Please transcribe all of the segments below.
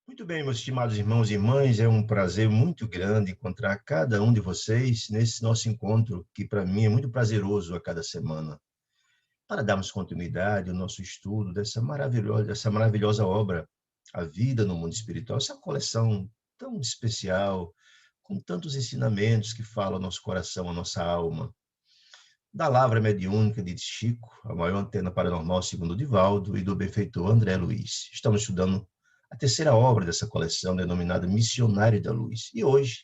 Muito bem, meus estimados irmãos e irmãs, é um prazer muito grande encontrar cada um de vocês nesse nosso encontro, que para mim é muito prazeroso a cada semana, para darmos continuidade ao nosso estudo dessa maravilhosa obra, A Vida no Mundo Espiritual, essa coleção tão especial, com tantos ensinamentos que falam ao nosso coração, à nossa alma. Da Lavra Mediúnica de Chico, a maior antena paranormal segundo Divaldo, e do benfeitor André Luiz. Estamos estudando a terceira obra dessa coleção, denominada Missionário da Luz. E hoje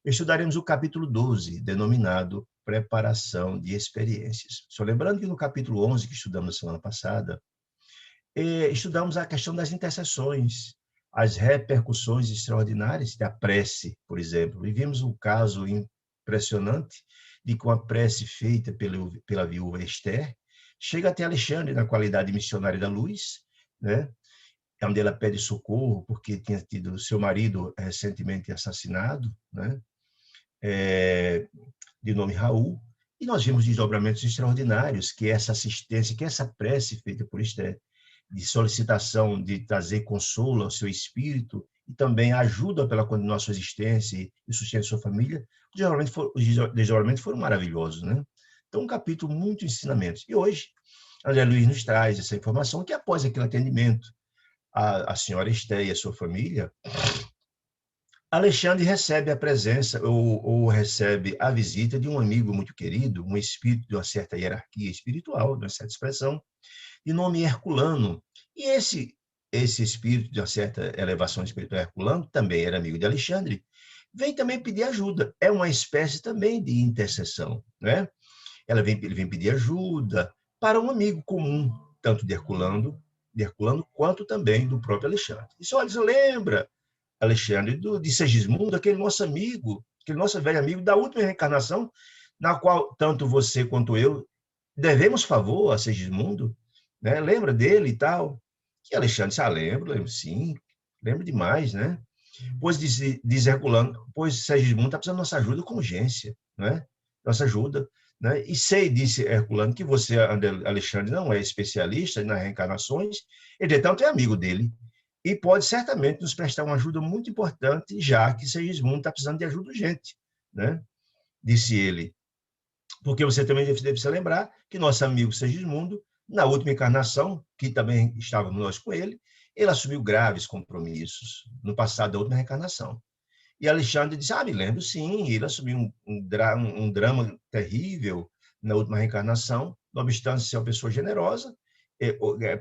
estudaremos o capítulo 12, denominado Preparação de Experiências. Só lembrando que no capítulo 11, que estudamos na semana passada, estudamos a questão das intercessões, as repercussões extraordinárias da prece, por exemplo. E vimos um caso impressionante de que uma prece feita pela viúva Esther chega até Alexandre na qualidade de missionário da luz, né? Onde ela pede socorro porque tinha tido seu marido recentemente assassinado, né? De nome Raul. E nós vimos desdobramentos extraordinários que essa assistência, que essa prece feita por Esther, de solicitação de trazer consolo ao seu espírito e também ajuda pela continuar sua existência e sustento de sua família, os desdobramentos foram maravilhosos, né? Então, um capítulo muito ensinamentos. E hoje, André Luiz nos traz essa informação que após aquele atendimento, a senhora Esther e a sua família, Alexandre recebe a presença ou recebe a visita de um amigo muito querido, um espírito de uma certa hierarquia espiritual, de uma certa expressão, de nome Herculano. E esse espírito de uma certa elevação espiritual Herculano, também era amigo de Alexandre, vem também pedir ajuda. É uma espécie também de intercessão, né? Ele vem pedir ajuda para um amigo comum, tanto de Herculano quanto também do próprio Alexandre. Isso, olha, lembra, Alexandre, de Segismundo, aquele nosso amigo, aquele nosso velho amigo da última reencarnação, na qual tanto você quanto eu devemos favor a Segismundo, né? Lembra dele e tal? E Alexandre disse, lembro sim, lembro demais, né? Pois diz Herculano, pois Segismundo está precisando da nossa ajuda com urgência, né? Nossa ajuda, né? E sei, disse Herculano, que você, Alexandre, não é especialista nas reencarnações, entretanto é amigo dele, e pode certamente nos prestar uma ajuda muito importante, já que Segismundo está precisando de ajuda urgente, né? Disse ele. Porque você também deve se lembrar que nosso amigo Segismundo, na última encarnação, que também estávamos nós com ele assumiu graves compromissos no passado da última reencarnação. E Alexandre disse, me lembro sim, ele assumiu um drama terrível na última reencarnação, não obstante ser uma pessoa generosa,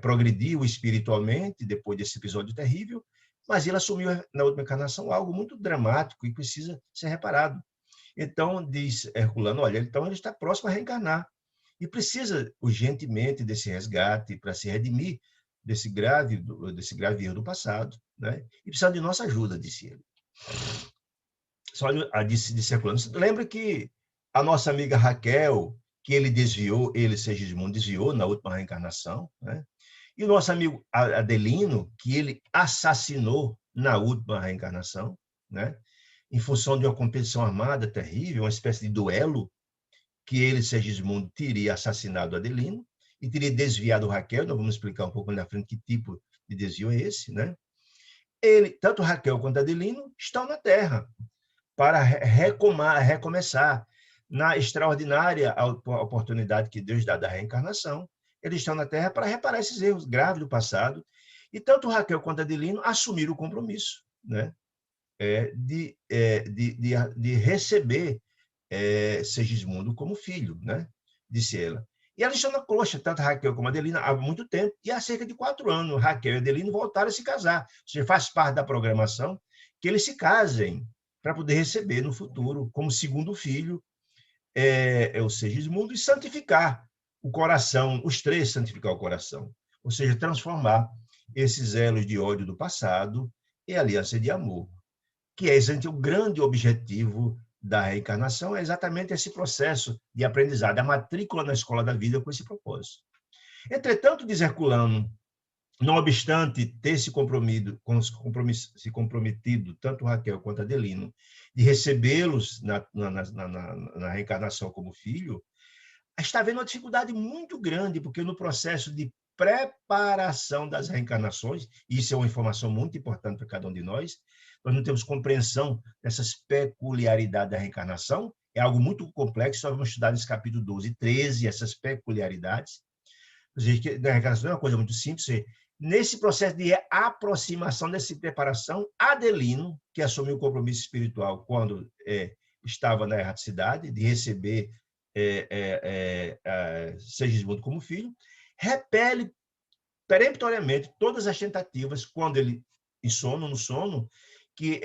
progrediu espiritualmente depois desse episódio terrível, mas ele assumiu na última encarnação algo muito dramático e precisa ser reparado. Então, diz Herculano, olha, então ele está próximo a reencarnar e precisa urgentemente desse resgate para se redimir desse grave erro do passado, né? E precisa de nossa ajuda, disse ele. Só disse Herculano, lembra que a nossa amiga Raquel, que ele Segismundo desviou na última reencarnação, né? E o nosso amigo Adelino, que ele assassinou na última reencarnação, né? Em função de uma competição armada terrível, uma espécie de duelo, que ele, Segismundo, teria assassinado Adelino e teria desviado Raquel. Nós vamos explicar um pouco na frente que tipo de desvio é esse, né? Tanto Raquel quanto Adelino estão na Terra para recomeçar na extraordinária oportunidade que Deus dá da reencarnação. Eles estão na Terra para reparar esses erros graves do passado. E tanto Raquel quanto Adelino assumiram o compromisso, né? De receber Segismundo como filho, né? Disse ela. E ela está na coxa, tanto Raquel como Adelina, há muito tempo, e há cerca de 4 anos, Raquel e Adelino voltaram a se casar. Ou seja, faz parte da programação que eles se casem para poder receber no futuro, como segundo filho, o Segismundo, e santificar o coração, os três santificar o coração. Ou seja, transformar esses elos de ódio do passado em aliança de amor, que é exatamente o grande objetivo da reencarnação, é exatamente esse processo de aprendizado, a matrícula na escola da vida com esse propósito. Entretanto, diz Herculano, não obstante ter se comprometido tanto Raquel quanto Adelino, de recebê-los na reencarnação como filho, está havendo uma dificuldade muito grande, porque no processo de preparação das reencarnações. Isso é uma informação muito importante para cada um de nós. Nós não temos compreensão dessas peculiaridades da reencarnação. É algo muito complexo, nós vamos estudar nesse capítulo 12 e 13, essas peculiaridades. A reencarnação é uma coisa muito simples. Nesse processo de aproximação, dessa preparação, Adelino, que assumiu o compromisso espiritual quando estava na erraticidade, de receber Segismundo como filho, repele peremptoriamente todas as tentativas, quando ele, no sono, que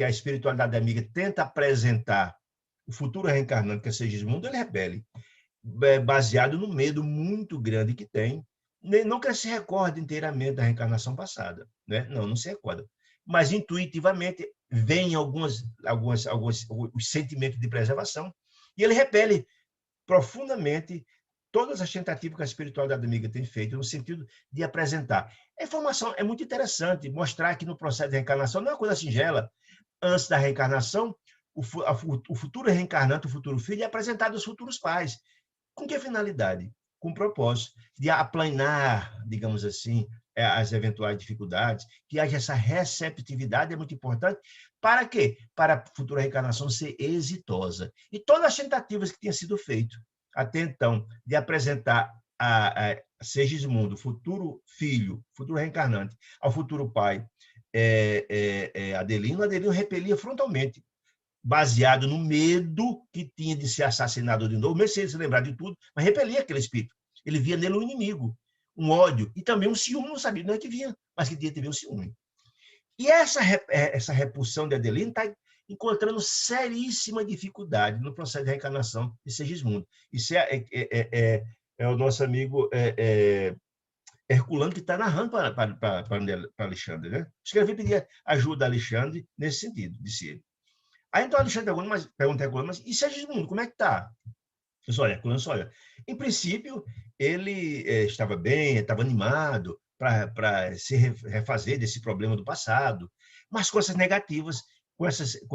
a espiritualidade amiga tenta apresentar o futuro reencarnante, que é Segismundo, ele repele, baseado no medo muito grande que tem. Não que ele se recorde inteiramente da reencarnação passada, né? Não se recorda. Mas, intuitivamente, vem alguns os sentimentos de preservação, e ele repele profundamente todas as tentativas que a espiritualidade amiga tem feito, no sentido de apresentar. A informação é muito interessante, mostrar que no processo de reencarnação não é uma coisa singela. Antes da reencarnação, o futuro reencarnante, o futuro filho, é apresentado aos futuros pais. Com que finalidade? Com o propósito de aplanar, digamos assim, as eventuais dificuldades, que haja essa receptividade, é muito importante. Para quê? Para a futura reencarnação ser exitosa. E todas as tentativas que tinham sido feitas até então, de apresentar a Segismundo, futuro filho, futuro reencarnante, ao futuro pai, Adelino repelia frontalmente, baseado no medo que tinha de ser assassinado de novo, mesmo sem se lembrar de tudo, mas repelia aquele espírito. Ele via nele um inimigo, um ódio, e também um ciúme, não sabia, não é que via, mas que tinha também um ciúme. E essa repulsão de Adelino está encontrando seríssima dificuldade no processo de reencarnação de Segismundo. Isso é o nosso amigo Herculano que está narrando para Alexandre, né? Escrevi e pedi ajuda a Alexandre nesse sentido, disse ele. Aí então Alexandre pergunta a Herculano, mas e Segismundo, como é que está? Olha, em princípio, ele estava bem, estava animado para se refazer desse problema do passado, mas com essas negativas, com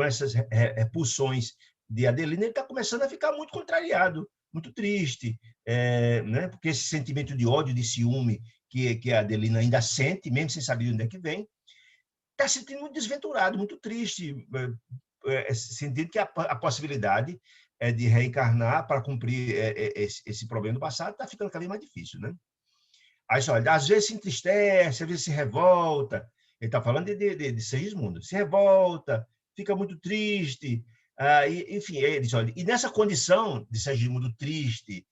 essas repulsões de Adelina, ele está começando a ficar muito contrariado, muito triste, né? Porque esse sentimento de ódio, de ciúme que a Adelina ainda sente, mesmo sem saber de onde é que vem, está se sentindo muito desventurado, muito triste, sentindo que a possibilidade de reencarnar para cumprir esse problema do passado está ficando cada vez mais difícil, né? Aí, olha, às vezes se entristece, às vezes se revolta. Ele está falando de Segismundo. Se revolta, fica muito triste. Enfim, ele diz, olha, e nessa condição de Segismundo triste,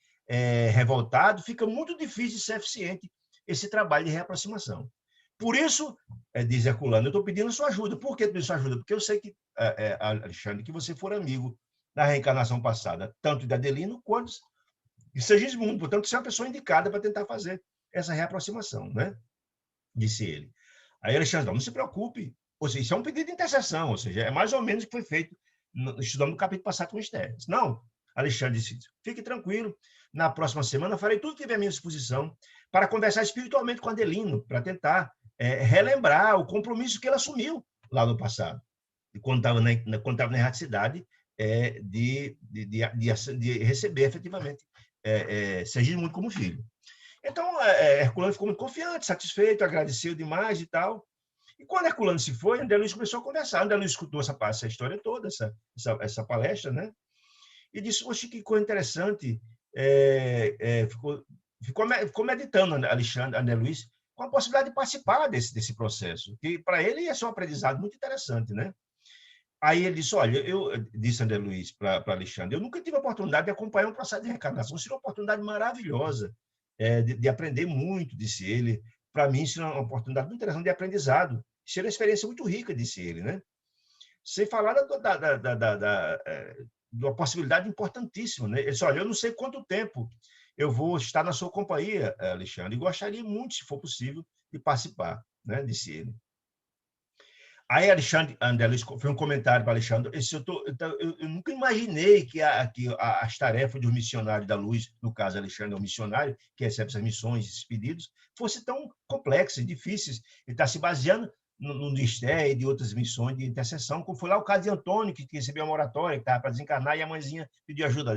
revoltado, fica muito difícil de ser eficiente esse trabalho de reaproximação. Por isso, diz Herculano, eu estou pedindo sua ajuda. Por que pedindo sua ajuda? Porque eu sei que, Alexandre, que você for amigo da reencarnação passada, tanto de Adelino quanto de Segismundo. Portanto, você é uma pessoa indicada para tentar fazer essa reaproximação, né? Disse ele. Aí Alexandre, não se preocupe. Ou seja, isso é um pedido de intercessão, ou seja, é mais ou menos o que foi feito estudando no capítulo passado com Esther. Não, Alexandre disse, fique tranquilo, na próxima semana eu farei tudo que tiver à minha disposição para conversar espiritualmente com Adelino, para tentar relembrar o compromisso que ele assumiu lá no passado, quando estava na erraticidade, de receber efetivamente Segismundo como filho. Então, Herculano ficou muito confiante, satisfeito, agradeceu demais e tal. E quando Herculano se foi, André Luiz começou a conversar. André Luiz escutou essa história toda, essa palestra, né? E disse, poxa, que coisa interessante. Ficou meditando, André Luiz, com a possibilidade de participar desse processo, que para ele ia ser um aprendizado muito interessante, né? Aí ele disse, olha, disse André Luiz para Alexandre, eu nunca tive a oportunidade de acompanhar um processo de reencarnação, seria uma oportunidade maravilhosa, de aprender muito, disse ele. Para mim, seria uma oportunidade muito interessante de aprendizado, seria uma experiência muito rica, disse ele, né? Sem falar da uma possibilidade importantíssima, né? Ele disse, olha, eu não sei quanto tempo eu vou estar na sua companhia, Alexandre, e gostaria muito, se for possível, de participar, né? Disse ele. Aí, André Luiz, foi um comentário para Alexandre. Eu nunca imaginei que as tarefas dos missionários da luz, no caso, Alexandre é um missionário, que recebe essas missões, esses pedidos, fossem tão complexas, difíceis. Ele está se baseando no Nisté e de outras missões de intercessão, como foi lá o caso de Antônio, que recebeu uma moratória, que estava para desencarnar, e a mãezinha pediu ajuda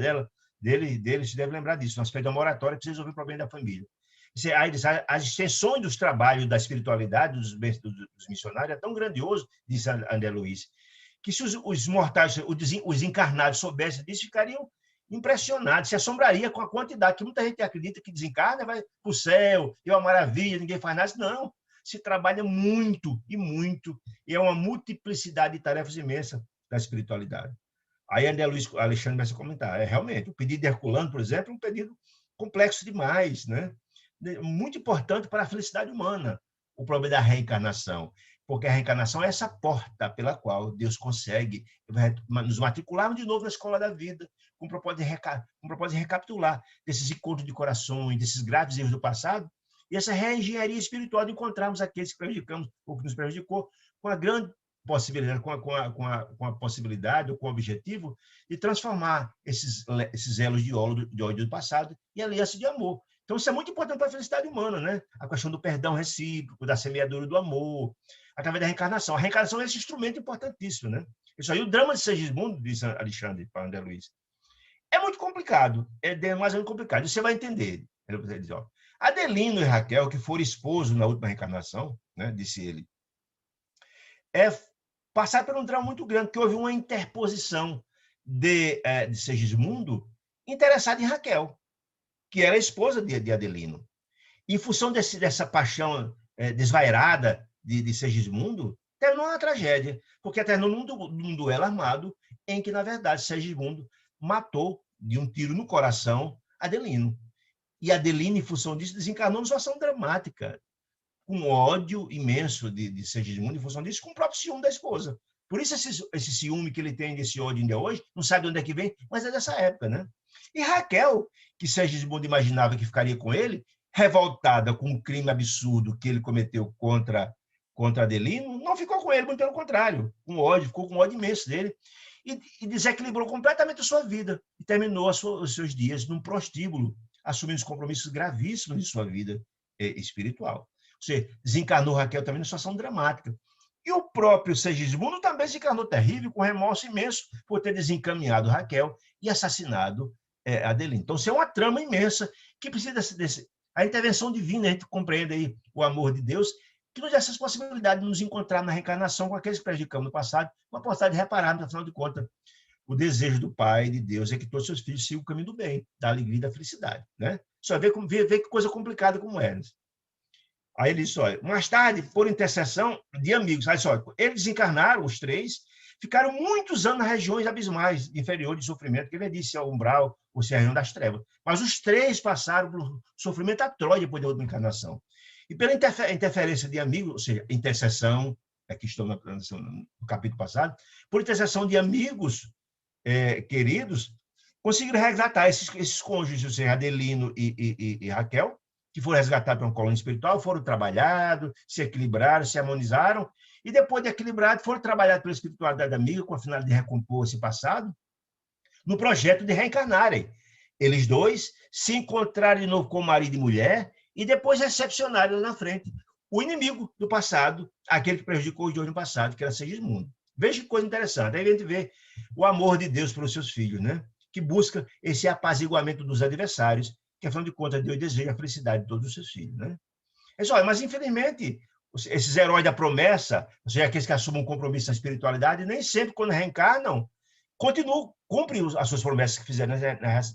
dele, se deve lembrar disso. Nós pedimos uma moratória para resolver o problema da família. Aí as extensões dos trabalhos da espiritualidade dos missionários é tão grandioso, diz André Luiz, que se os mortais, os encarnados soubessem disso, ficariam impressionados, se assombraria com a quantidade, que muita gente acredita que desencarna, vai para o céu, é uma maravilha, ninguém faz nada. Não, se trabalha muito, e é uma multiplicidade de tarefas imensa da espiritualidade. Aí André Luiz Alexandre começa a comentar, realmente, o pedido de Herculano, por exemplo, é um pedido complexo demais, né? Muito importante para a felicidade humana, o problema da reencarnação, porque a reencarnação é essa porta pela qual Deus consegue nos matricular de novo na escola da vida, com o propósito de recapitular desses encontros de corações, desses graves erros do passado, e essa reengenharia espiritual de encontrarmos aqueles que prejudicamos ou que nos prejudicou, com a grande possibilidade, com a possibilidade ou com o objetivo de transformar esses elos de ódio do passado em aliança de amor. Então, isso é muito importante para a felicidade humana, né? A questão do perdão recíproco, da semeadura do amor, através da reencarnação. A reencarnação é esse instrumento importantíssimo, né? Isso aí, o drama de Segismundo, diz Alexandre para André Luiz, é muito complicado, é demasiado complicado. Você vai entender. Ele diz, ó, Adelino e Raquel, que foram esposos na última reencarnação, né, disse ele, passaram por um drama muito grande, que houve uma interposição de Segismundo interessado em Raquel, que era a esposa de Adelino. Em função dessa paixão desvairada de Segismundo, terminou uma tragédia, porque terminou num duelo armado, em que, na verdade, Segismundo matou de um tiro no coração Adelino. E Adelino, em função disso, desencarnou numa situação dramática, com ódio imenso de Segismundo, em função disso, com o próprio ciúme da esposa. Por isso, esse ciúme que ele tem, desse ódio ainda hoje, não sabe de onde é que vem, mas é dessa época, né? E Raquel, que Segismundo imaginava que ficaria com ele, revoltada com o crime absurdo que ele cometeu contra Adelino, não ficou com ele, muito pelo contrário, com ódio, ficou com ódio imenso dele, e desequilibrou completamente a sua vida, e terminou os seus dias num prostíbulo, assumindo os compromissos gravíssimos de sua vida espiritual. Ou seja, desencarnou Raquel também numa situação dramática. E o próprio Segismundo também se encarnou terrível, com remorso imenso por ter desencaminhado Raquel e assassinado Adelino. Então, isso é uma trama imensa que precisa a intervenção divina. A gente compreende aí o amor de Deus, que nos dá essas possibilidades de nos encontrar na reencarnação com aqueles que prejudicamos no passado, com a possibilidade de reparar, afinal de contas, o desejo do Pai, de Deus, é que todos os seus filhos sigam o caminho do bem, da alegria e da felicidade. Né? Só vê que coisa complicada como é. Né? Aí ele disse, olha, mais tarde, por intercessão de amigos, olha só, eles desencarnaram, os três, ficaram muitos anos nas regiões abismais, inferiores de sofrimento, que ele disse, ao umbral, ou seja, a região das trevas. Mas os três passaram por sofrimento atroz depois da outra encarnação. E pela interferência de amigos, ou seja, intercessão, aqui estou no capítulo passado, por intercessão de amigos queridos, conseguiram resgatar esses cônjuges, ou seja, Adelino e Raquel, que foram resgatados para uma colônia espiritual, foram trabalhados, se equilibraram, se harmonizaram, e depois de equilibrados, foram trabalhados pela espiritualidade amiga, com a finalidade de recompor esse passado, no projeto de reencarnarem. Eles dois se encontraram de novo com marido e mulher, e depois recepcionaram lá na frente o inimigo do passado, aquele que prejudicou os dois no passado, que era Segismundo. Veja que coisa interessante. Aí a gente vê o amor de Deus pelos seus filhos, né? Que busca esse apaziguamento dos adversários, que, afinal de contas, Deus deseja a felicidade de todos os seus filhos. Né? Mas, infelizmente, esses heróis da promessa, ou seja, aqueles que assumem um compromisso na espiritualidade, nem sempre, quando reencarnam, cumprem as suas promessas que fizeram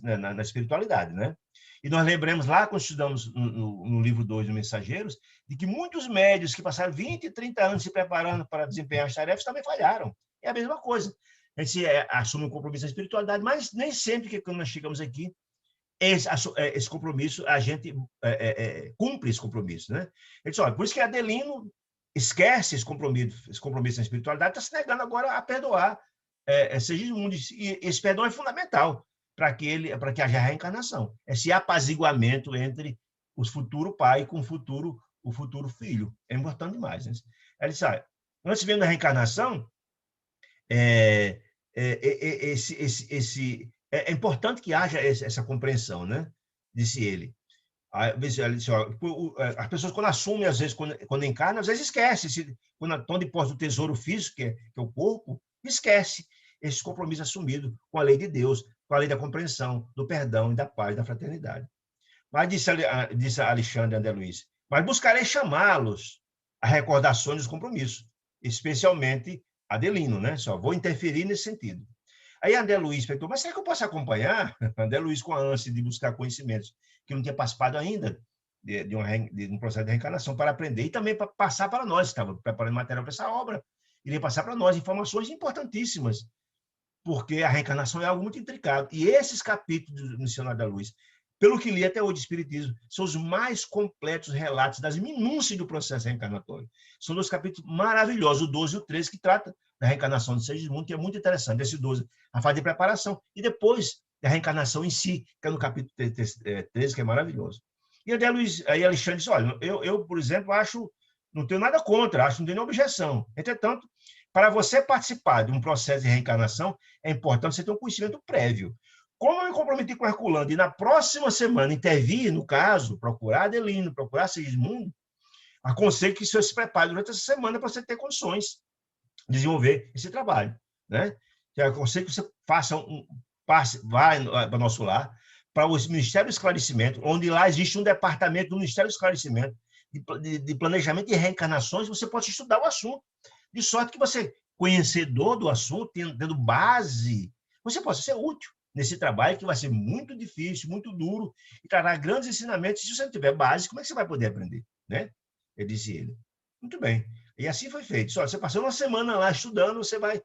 na espiritualidade. Né? E nós lembramos lá, quando estudamos no livro 2 do Mensageiros, de que muitos médios que passaram 20, 30 anos se preparando para desempenhar as tarefas também falharam. É a mesma coisa. A gente assume um compromisso na espiritualidade, mas nem sempre que quando nós chegamos aqui, esse compromisso, a gente cumpre esse compromisso. Né? Olha, por isso que Adelino esquece esse compromisso na espiritualidade, está se negando agora a perdoar Segismundo. E esse perdão é fundamental para que haja reencarnação. Esse apaziguamento entre o futuro pai com o futuro filho. É importante demais. Né? Ele disse, antes mesmo da reencarnação, é importante que haja essa compreensão, né? Disse ele. Ele disse, as pessoas, quando assumem, às vezes, quando encarnam, às vezes esquecem, quando estão de posse do tesouro físico, que é o corpo, esquece esse compromisso assumido com a lei de Deus, com a lei da compreensão, do perdão e da paz, da fraternidade. Mas disse Alexandre André Luiz, mas buscarei chamá-los a recordações dos compromissos, especialmente Adelino, né? Só vou interferir nesse sentido. Aí André Luiz perguntou, mas será que eu posso acompanhar? André Luiz com a ânsia de buscar conhecimentos, que não tinha participado ainda de um processo de reencarnação para aprender e também para passar para nós, estava preparando material para essa obra, iria passar para nós informações importantíssimas, porque a reencarnação é algo muito intricado. E esses capítulos do Missionário da Luz, pelo que li até hoje de Espiritismo, são os mais completos relatos das minúcias do processo reencarnatório. São dois capítulos maravilhosos, o 12 e o 13, que tratam da reencarnação de Segismundo, que é muito interessante. Esse 12, a fase de preparação, e depois da reencarnação em si, que é no capítulo 13, que é maravilhoso. E aí Alexandre disse, olha, eu, por exemplo, acho, não tenho nada contra, acho que não tenho nenhuma objeção. Entretanto, para você participar de um processo de reencarnação, é importante você ter um conhecimento prévio. Como eu me comprometi com Herculano e na próxima semana intervir, no caso, procurar Adelino, procurar Segismundo, aconselho que você se prepare durante essa semana para você ter condições de desenvolver esse trabalho, né? Eu aconselho que você faça vai para o nosso lar, para o Ministério do Esclarecimento, onde lá existe um departamento do Ministério do Esclarecimento de planejamento de reencarnações, você pode estudar o assunto, de sorte que você, conhecedor do assunto, tendo base, você possa ser útil nesse trabalho que vai ser muito difícil, muito duro, e trará grandes ensinamentos. Se você não tiver base, como é que você vai poder aprender, né? Eu disse ele. Muito bem. E assim foi feito. Só, você passou uma semana lá estudando, você vai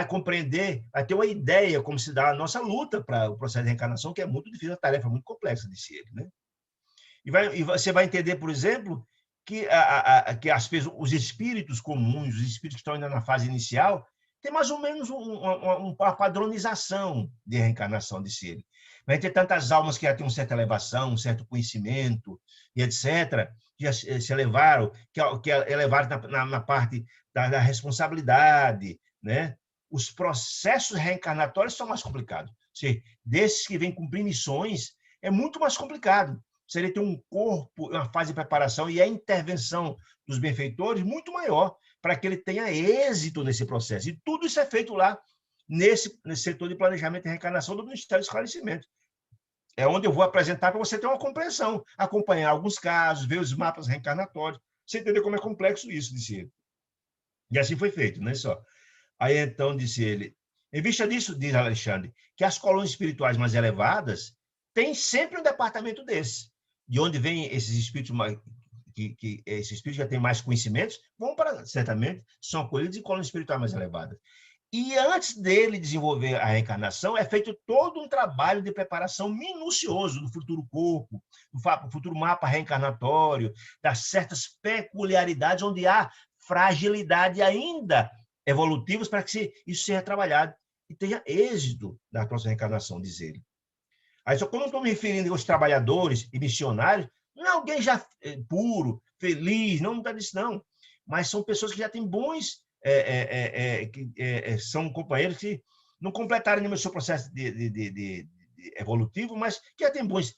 compreender, vai ter uma ideia como se dá a nossa luta para o processo de reencarnação, que é muito difícil, uma tarefa muito complexa, disse ele, né? E você vai entender, por exemplo, que, que os espíritos comuns, os espíritos que estão ainda na fase inicial, tem mais ou menos uma padronização de reencarnação, disse ele. Vai ter tantas almas que já têm uma certa elevação, um certo conhecimento, e etc., que já se elevaram, que elevaram na parte da responsabilidade, né? Os processos reencarnatórios são mais complicados. Ou seja, desses que vêm cumprir missões, é muito mais complicado. Seria ter um corpo, uma fase de preparação e a intervenção dos benfeitores muito maior para que ele tenha êxito nesse processo. E tudo isso é feito lá nesse setor de planejamento e reencarnação do Ministério do Esclarecimento. É onde eu vou apresentar para você ter uma compreensão, acompanhar alguns casos, ver os mapas reencarnatórios, você entender como é complexo isso, disse ele. E assim foi feito, não é só. Aí então disse ele, em vista disso, diz Alexandre, que as colônias espirituais mais elevadas têm sempre um departamento desse, de onde vêm esses espíritos esses espíritos já têm mais conhecimentos, vão para, certamente, são acolhidos em colônias espirituais mais elevadas. E antes dele desenvolver a reencarnação, é feito todo um trabalho de preparação minucioso do futuro corpo, do futuro mapa reencarnatório, das certas peculiaridades onde há fragilidade ainda evolutivas para que isso seja trabalhado e tenha êxito na próxima reencarnação, diz ele. Aí, só quando eu estou me referindo aos trabalhadores e missionários, não é alguém já puro, feliz, não está disso, não. Mas são pessoas que já têm bons, são companheiros que não completaram ainda o seu processo de evolutivo, mas que já têm bons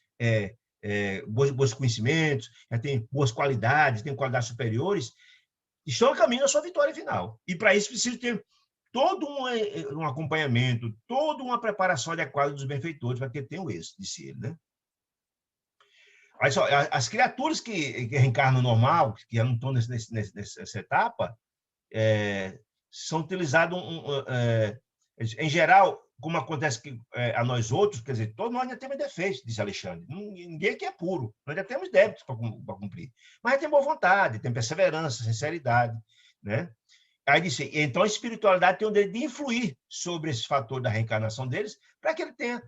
conhecimentos, já têm boas qualidades, têm qualidades superiores, estão a caminho da sua vitória final. E para isso precisa ter todo um acompanhamento, toda uma preparação adequada dos benfeitores para que tenham êxito, disse ele, né? Aí só, as criaturas que reencarnam normal, que já não estão nessa etapa, são utilizadas, em geral, como acontece a nós outros, quer dizer, todos nós ainda temos defeitos, disse Alexandre. Ninguém aqui é puro, nós ainda temos débitos para cumprir. Mas tem boa vontade, tem perseverança, sinceridade, né? Aí disse, então a espiritualidade tem o dever de influir sobre esse fator da reencarnação deles, para que ele tenha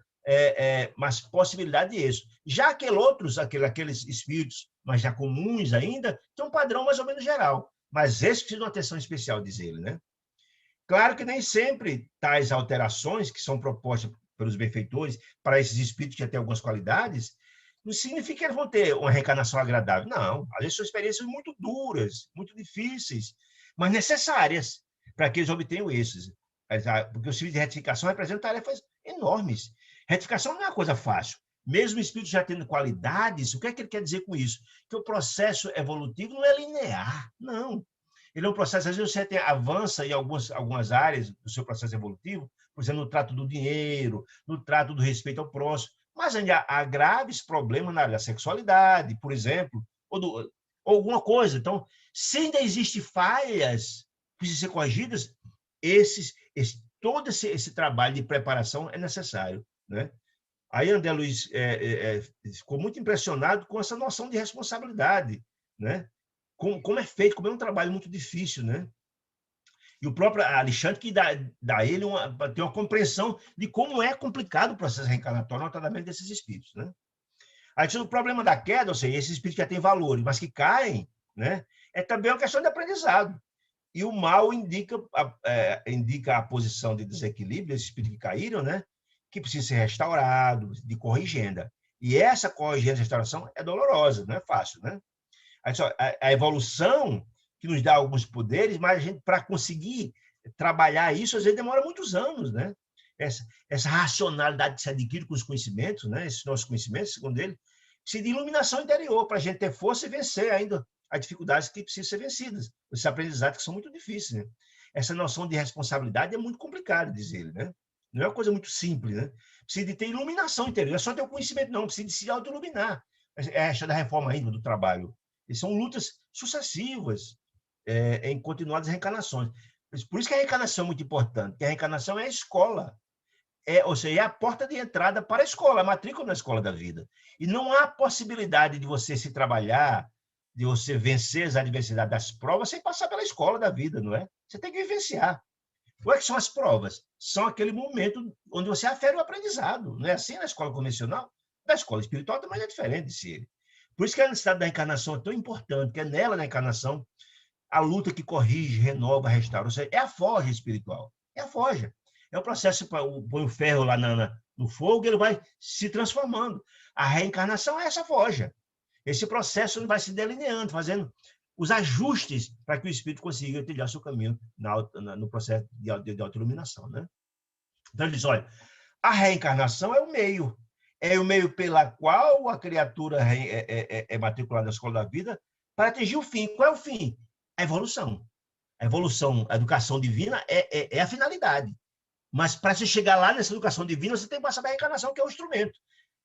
mais possibilidade de êxito. Já aqueles espíritos, mas já comuns ainda, tem um padrão mais ou menos geral. Mas esse precisa de uma atenção especial, diz ele, né? Claro que nem sempre tais alterações que são propostas pelos benfeitores para esses espíritos que já têm algumas qualidades, não significa que eles vão ter uma reencarnação agradável. Não, às vezes são experiências muito duras, muito difíceis, mas necessárias para que eles obtenham esses. Porque o serviço de retificação representa tarefas enormes. Retificação não é uma coisa fácil. Mesmo o espírito já tendo qualidades, o que é que ele quer dizer com isso? Que o processo evolutivo não é linear, não. Ele é um processo, às vezes você avança em algumas áreas do seu processo evolutivo, por exemplo, no trato do dinheiro, no trato do respeito ao próximo, mas ainda há graves problemas na área da sexualidade, por exemplo, ou alguma coisa. Então, se ainda existem falhas que precisam ser corrigidas, todo esse trabalho de preparação é necessário, né? Aí André Luiz ficou muito impressionado com essa noção de responsabilidade, né? Como é feito, como é um trabalho muito difícil, né? E o próprio Alexandre que dá a ele tem uma compreensão de como é complicado o processo reencarnatório, notadamente desses espíritos, né? Aí o problema da queda, ou seja, esses espíritos já têm valores, mas que caem, né? É também uma questão de aprendizado. E o mal indica a posição de desequilíbrio desses espíritos que caíram, né? Que precisa ser restaurado, de corrigenda. E essa corrigenda de restauração é dolorosa, não é fácil, né? A evolução que nos dá alguns poderes, mas a gente, para conseguir trabalhar isso, às vezes demora muitos anos, né? Essa racionalidade que se adquire com os conhecimentos, né? Esses nossos conhecimentos, segundo ele, precisa de iluminação interior para a gente ter força e vencer ainda as dificuldades que precisam ser vencidas, esses aprendizados que são muito difíceis, né? Essa noção de responsabilidade é muito complicada, diz ele, né? Não é uma coisa muito simples, né? Precisa de ter iluminação interior, não é só ter o conhecimento, não, precisa de se auto-iluminar. É essa da reforma ainda do trabalho. E são lutas sucessivas em continuadas reencarnações. Por isso que a reencarnação é muito importante, porque a reencarnação é a escola, ou seja, é a porta de entrada para a escola, a matrícula na escola da vida. E não há possibilidade de você se trabalhar, de você vencer as adversidades das provas sem passar pela escola da vida, não é? Você tem que vivenciar. O que são as provas? São aquele momento onde você afere o aprendizado. Não é assim na escola convencional? Da escola espiritual também é diferente de ser. Por isso que a necessidade da encarnação é tão importante, porque é nela, na encarnação, a luta que corrige, renova, restaura. Ou seja, é a forja espiritual. É a forja. É o processo, põe o ferro lá no fogo e ele vai se transformando. A reencarnação é essa forja. Esse processo vai se delineando, fazendo os ajustes para que o espírito consiga trilhar seu caminho no processo de autoiluminação, né? Então, ele diz, olha, a reencarnação é o meio pela qual a criatura é matriculada na escola da vida para atingir o fim. Qual é o fim? A evolução. A evolução, a educação divina é a finalidade. Mas para você chegar lá nessa educação divina, você tem que passar pela reencarnação, que é o instrumento.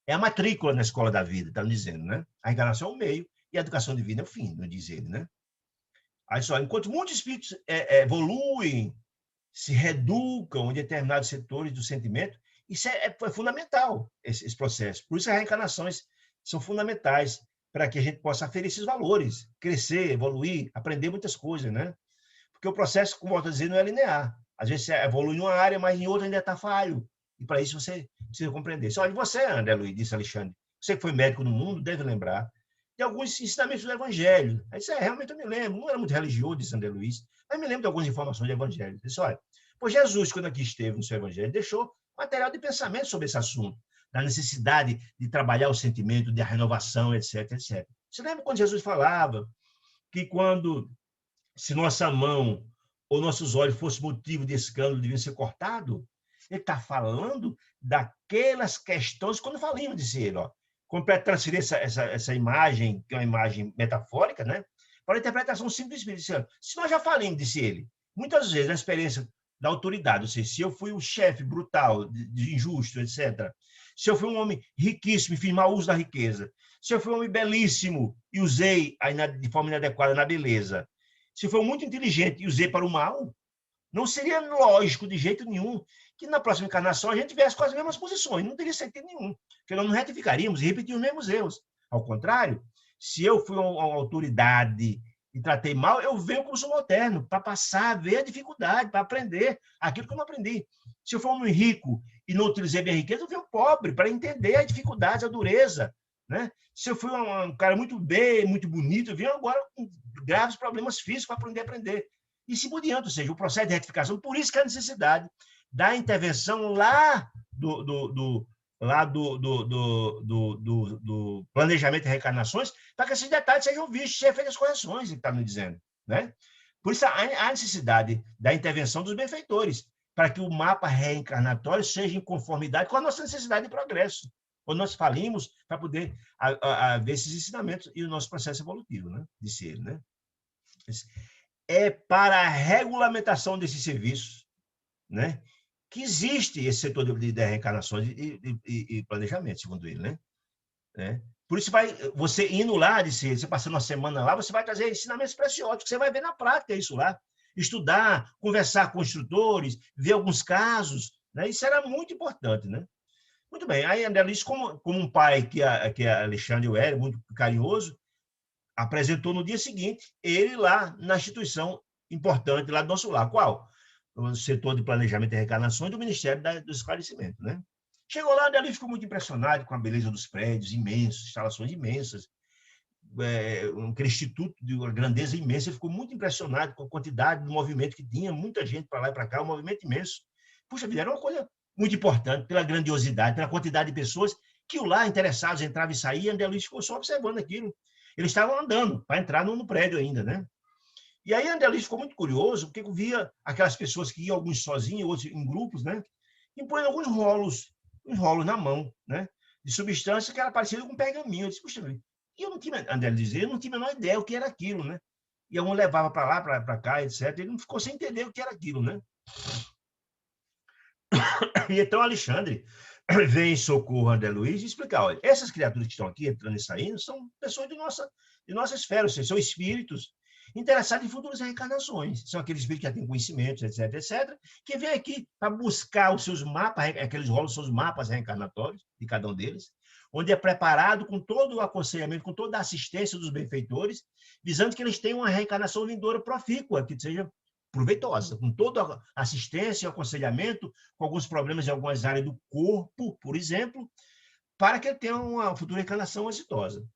É a matrícula na escola da vida, está dizendo, né? A reencarnação é o meio e a educação divina é o fim, não diz ele, né? Aí só, enquanto muitos espíritos evoluem, se reeducam em determinados setores do sentimento, isso é fundamental, esse processo. Por isso as reencarnações são fundamentais para que a gente possa aferir esses valores, crescer, evoluir, aprender muitas coisas, né? Porque o processo, como eu estou dizendo, não é linear. Às vezes você evolui em uma área, mas em outra ainda está falho. E para isso você precisa compreender. Olha, você, André Luiz, disse Alexandre, você que foi médico no mundo, deve lembrar de alguns ensinamentos do Evangelho. Aí disse, realmente eu me lembro, não era muito religioso, disse André Luiz, mas me lembro de algumas informações do Evangelho. Disse, olha, pois Jesus, quando aqui esteve no seu Evangelho, deixou material de pensamento sobre esse assunto, da necessidade de trabalhar o sentimento, de a renovação, etc, etc. Você lembra quando Jesus falava que se nossa mão ou nossos olhos fosse motivo de escândalo, deviam ser cortados? Ele está falando daquelas questões, quando falamos, disse ele, como para transferir essa imagem, que é uma imagem metafórica, né, para a interpretação simples do Espírito. Se nós já falamos, disse ele, muitas vezes na experiência da autoridade, ou seja, se eu fui um chefe brutal, injusto, etc., se eu fui um homem riquíssimo e fiz mau uso da riqueza, se eu fui um homem belíssimo e usei de forma inadequada na beleza, se for muito inteligente e usei para o mal, não seria lógico de jeito nenhum que na próxima encarnação a gente tivesse com as mesmas posições. Não teria sentido nenhum, porque nós não retificaríamos e repetíamos os mesmos erros. Ao contrário, se eu fui uma autoridade e tratei mal, eu venho como subalterno para passar a ver a dificuldade, para aprender aquilo que eu não aprendi. Se eu for um homem rico e não utilizei minha riqueza, eu venho pobre para entender as dificuldades, a dureza, né? Se eu fui um cara muito bem, muito bonito, eu venho agora com graves problemas físicos para aprender. E se por diante, ou seja, o processo de retificação, por isso que a necessidade da intervenção lá do planejamento de reencarnações, para que esses detalhes sejam vistos, sejam feitas as correções, que está me dizendo, né? Por isso, há necessidade da intervenção dos benfeitores, para que o mapa reencarnatório seja em conformidade com a nossa necessidade de progresso, onde nós falimos para poder ver esses ensinamentos e o nosso processo evolutivo, né? Disse ele, né? É para a regulamentação desses serviços, né, que existe esse setor de reencarnações e planejamento, segundo ele, né? Por isso, você indo lá, você passando uma semana lá, você vai trazer ensinamentos preciosos, que você vai ver na prática isso lá. Estudar, conversar com instrutores, ver alguns casos, né? Isso era muito importante, né? Muito bem. Aí, André Luiz, como um pai que é Alexandre Welley, muito carinhoso, apresentou no dia seguinte ele lá na instituição importante lá do nosso lar. Qual? O setor de planejamento e reencarnações do Ministério do Esclarecimento, né? Chegou lá, André Luiz ficou muito impressionado com a beleza dos prédios imensos, instalações imensas, aquele instituto de uma grandeza imensa. Ele ficou muito impressionado com a quantidade de movimento que tinha, muita gente para lá e para cá, um movimento imenso. Puxa vida, era uma coisa muito importante pela grandiosidade, pela quantidade de pessoas que lá interessados entravam e saíam. André Luiz ficou só observando aquilo. Eles estavam andando para entrar no prédio ainda, né? E aí André Luiz ficou muito curioso, porque via aquelas pessoas que iam, alguns sozinhos, outros em grupos, né? E põe alguns rolos na mão, né? De substância que era parecida com pergaminho. Eu disse, puxa, e eu não tinha, André Luiz dizia, eu não tinha a menor ideia o que era aquilo, né? E um levava para lá, para cá, etc. Ele não ficou sem entender o que era aquilo, né? E então Alexandre vem em socorro a André Luiz e explicar, olha, essas criaturas que estão aqui entrando e saindo são pessoas de nossa esfera, ou seja, são espíritos interessados em futuras reencarnações. São aqueles espíritos que já têm conhecimentos, etc., etc., que vêm aqui para buscar os seus mapas, aqueles rolos, seus mapas reencarnatórios de cada um deles, onde é preparado com todo o aconselhamento, com toda a assistência dos benfeitores, visando que eles tenham uma reencarnação vindoura profícua, que seja proveitosa, com toda a assistência e aconselhamento, com alguns problemas em algumas áreas do corpo, por exemplo, para que ele tenha uma futura encarnação exitosa.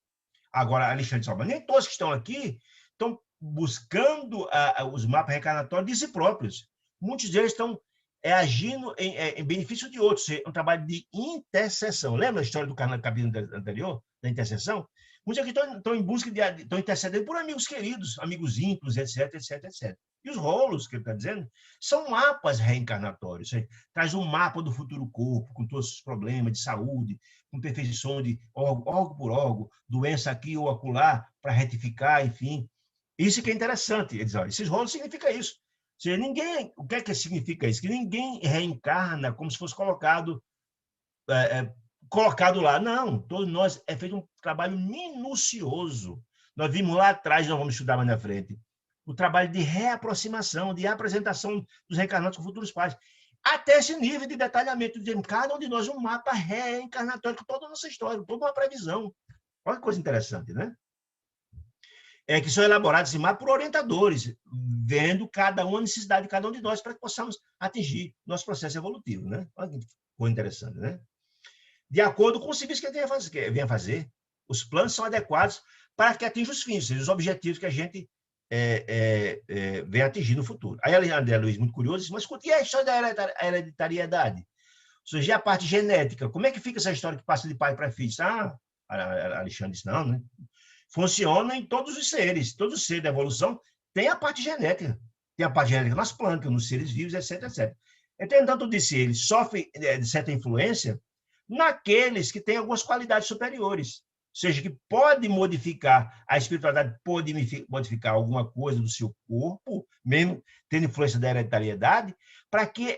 Agora, Alexandre Salva, nem todos que estão aqui estão buscando os mapas reencarnatórios de si próprios. Muitos deles estão agindo em benefício de outros, é um trabalho de intercessão. Lembra a história do capítulo anterior, da intercessão? Muitos aqui estão em busca estão intercedendo por amigos queridos, amigos íntimos, etc., etc., etc. E os rolos, que ele está dizendo, são mapas reencarnatórios. Traz um mapa do futuro corpo, com todos os problemas de saúde, com perfeição de órgão por órgão, doença aqui ou acolá, para retificar, enfim. Isso que é interessante. Eles olham, esses rolos significa isso. Ou seja, o que é que significa isso? Que ninguém reencarna como se fosse colocado lá. Não, todos nós é feito um trabalho minucioso. Nós vimos lá atrás, nós vamos estudar mais na frente, o trabalho de reaproximação, de apresentação dos reencarnados com futuros pais. Até esse nível de detalhamento, de cada um de nós um mapa reencarnatório com toda a nossa história, toda uma previsão. Olha que coisa interessante, né? Que são elaborados esse mapa por orientadores, vendo cada uma a necessidade de cada um de nós para que possamos atingir nosso processo evolutivo, né? Olha que coisa interessante, né? De acordo com os serviços que ele vem a fazer, os planos são adequados para que atinja os fins, ou seja, os objetivos que a gente vem atingir no futuro. Aí André Luiz, muito curioso, disse, mas e a história da hereditariedade? Ou seja, a parte genética, como é que fica essa história que passa de pai para filho? Alexandre disse, não, né? Funciona em todos os seres da evolução tem a parte genética. Tem a parte genética nas plantas, nos seres vivos, etc, etc. Entretanto, disse ele, sofre de certa influência naqueles que têm algumas qualidades superiores. Ou seja, que pode modificar, a espiritualidade pode modificar alguma coisa do seu corpo, mesmo tendo influência da hereditariedade, para que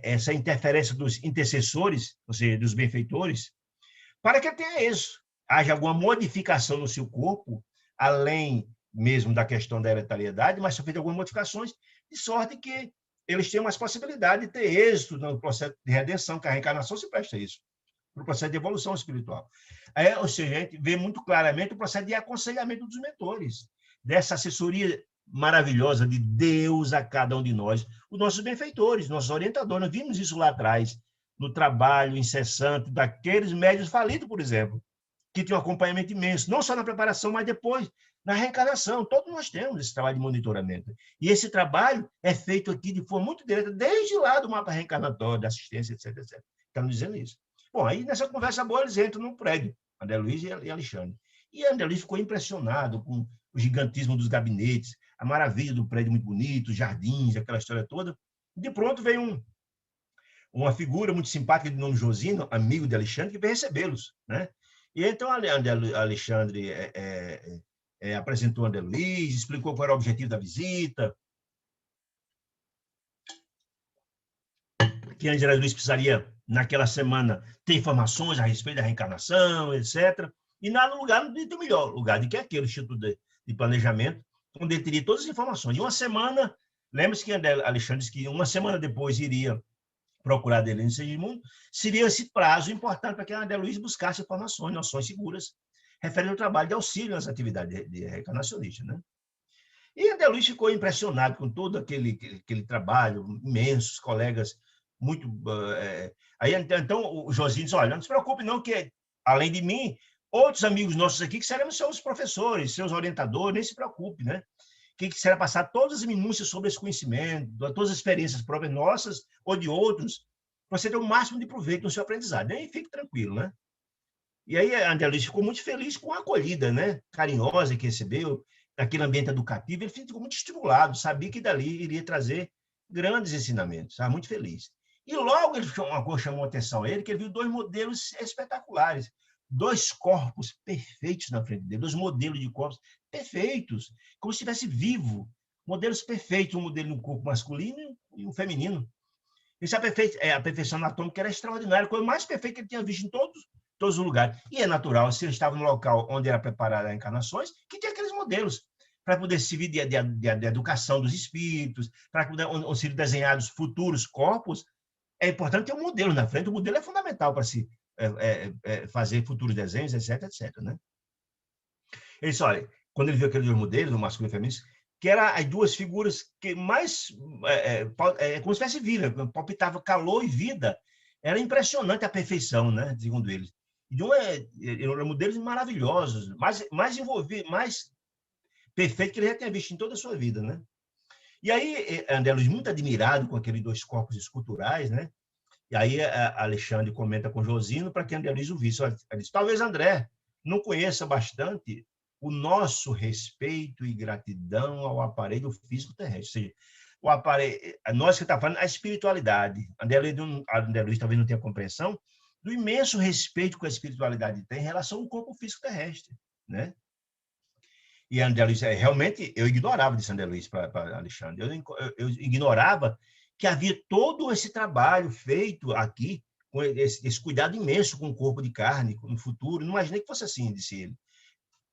essa interferência dos intercessores, ou seja, dos benfeitores, para que tenha isso. Haja alguma modificação no seu corpo, além mesmo da questão da hereditariedade, mas são feitas algumas modificações, de sorte que eles têm mais possibilidade de ter êxito no processo de redenção, que a reencarnação se presta a isso, no processo de evolução espiritual. Ou seja, a gente vê muito claramente o processo de aconselhamento dos mentores, dessa assessoria maravilhosa de Deus a cada um de nós, os nossos benfeitores, nossos orientadores. Nós vimos isso lá atrás, no trabalho incessante daqueles médios falidos, por exemplo, que tinham um acompanhamento imenso, não só na preparação, mas depois na reencarnação. Todos nós temos esse trabalho de monitoramento. E esse trabalho é feito aqui de forma muito direta, desde lá do mapa reencarnatório, da assistência, etc, etc. Estamos dizendo isso. Bom, aí nessa conversa boa, eles entram no prédio, André Luiz e Alexandre. E André Luiz ficou impressionado com o gigantismo dos gabinetes, a maravilha do prédio muito bonito, os jardins, aquela história toda. De pronto veio uma figura muito simpática de nome Josino, amigo de Alexandre, que veio recebê-los, né? E então Alexandre apresentou André Luiz, explicou qual era o objetivo da visita. que André Luiz precisaria, naquela semana, ter informações a respeito da reencarnação, etc. E nada no lugar do melhor lugar, de que é aquele Instituto de Planejamento, onde ele teria todas as informações. E uma semana, lembra-se que Alexandre disse que uma semana depois iria procurar Adelino Segismundo, seria esse prazo importante para que a André Luiz buscasse informações, noções seguras, referente ao trabalho de auxílio nas atividades de reencarnacionista, né? E André Luiz ficou impressionado com todo aquele trabalho imenso, os colegas muito... Aí, então, o Josinho disse, olha, não se preocupe não, que além de mim, outros amigos nossos aqui, que serão seus professores, seus orientadores, nem se preocupe, né? Que será passar todas as minúcias sobre esse conhecimento, todas as experiências próprias nossas ou de outros, para você ter o máximo de proveito no seu aprendizado. E aí fique tranquilo, né? E aí a André Luiz ficou muito feliz com a acolhida, né? Carinhosa que recebeu, naquele ambiente educativo, ele ficou muito estimulado, sabia que dali iria trazer grandes ensinamentos, estava muito feliz. E logo uma coisa chamou a atenção a ele, que ele viu dois modelos espetaculares, dois corpos perfeitos na frente dele, dois modelos de corpos perfeitos, como se estivesse vivo, modelos perfeitos, um modelo no corpo masculino e um feminino. Isso a perfeição anatômica era extraordinária, a coisa mais perfeita que ele tinha visto em todos os lugares. E é natural, se ele estava no local onde era preparada as encarnações, que tinha aqueles modelos para poder servir de educação dos espíritos, para poder serem desenhados futuros corpos. É importante ter um modelo na frente, o modelo é fundamental para se fazer futuros desenhos, etc, etc, né? Ele disse, olha, quando ele viu aqueles dois modelos, o masculino e o feminino, que eram as duas figuras que mais, como se fosse vida, palpitava calor e vida. Era impressionante a perfeição, né, segundo eles. E eram modelos maravilhosos, mais envolvidos, mais perfeito que ele já tinha visto em toda a sua vida, né? E aí, André Luiz, muito admirado com aqueles dois corpos esculturais, né? E aí, Alexandre comenta com Josino para que André Luiz o visse. Ele disse, talvez André não conheça bastante o nosso respeito e gratidão ao aparelho físico terrestre. Ou seja, o aparelho, nós que estamos falando, a espiritualidade. André Luiz talvez não tenha compreensão do imenso respeito que a espiritualidade tem em relação ao corpo físico terrestre, né? E André Luiz, realmente, eu ignorava disse André Luiz para Alexandre, eu ignorava que havia todo esse trabalho feito aqui, com esse cuidado imenso com o corpo de carne no futuro. Não imaginei que fosse assim, disse ele.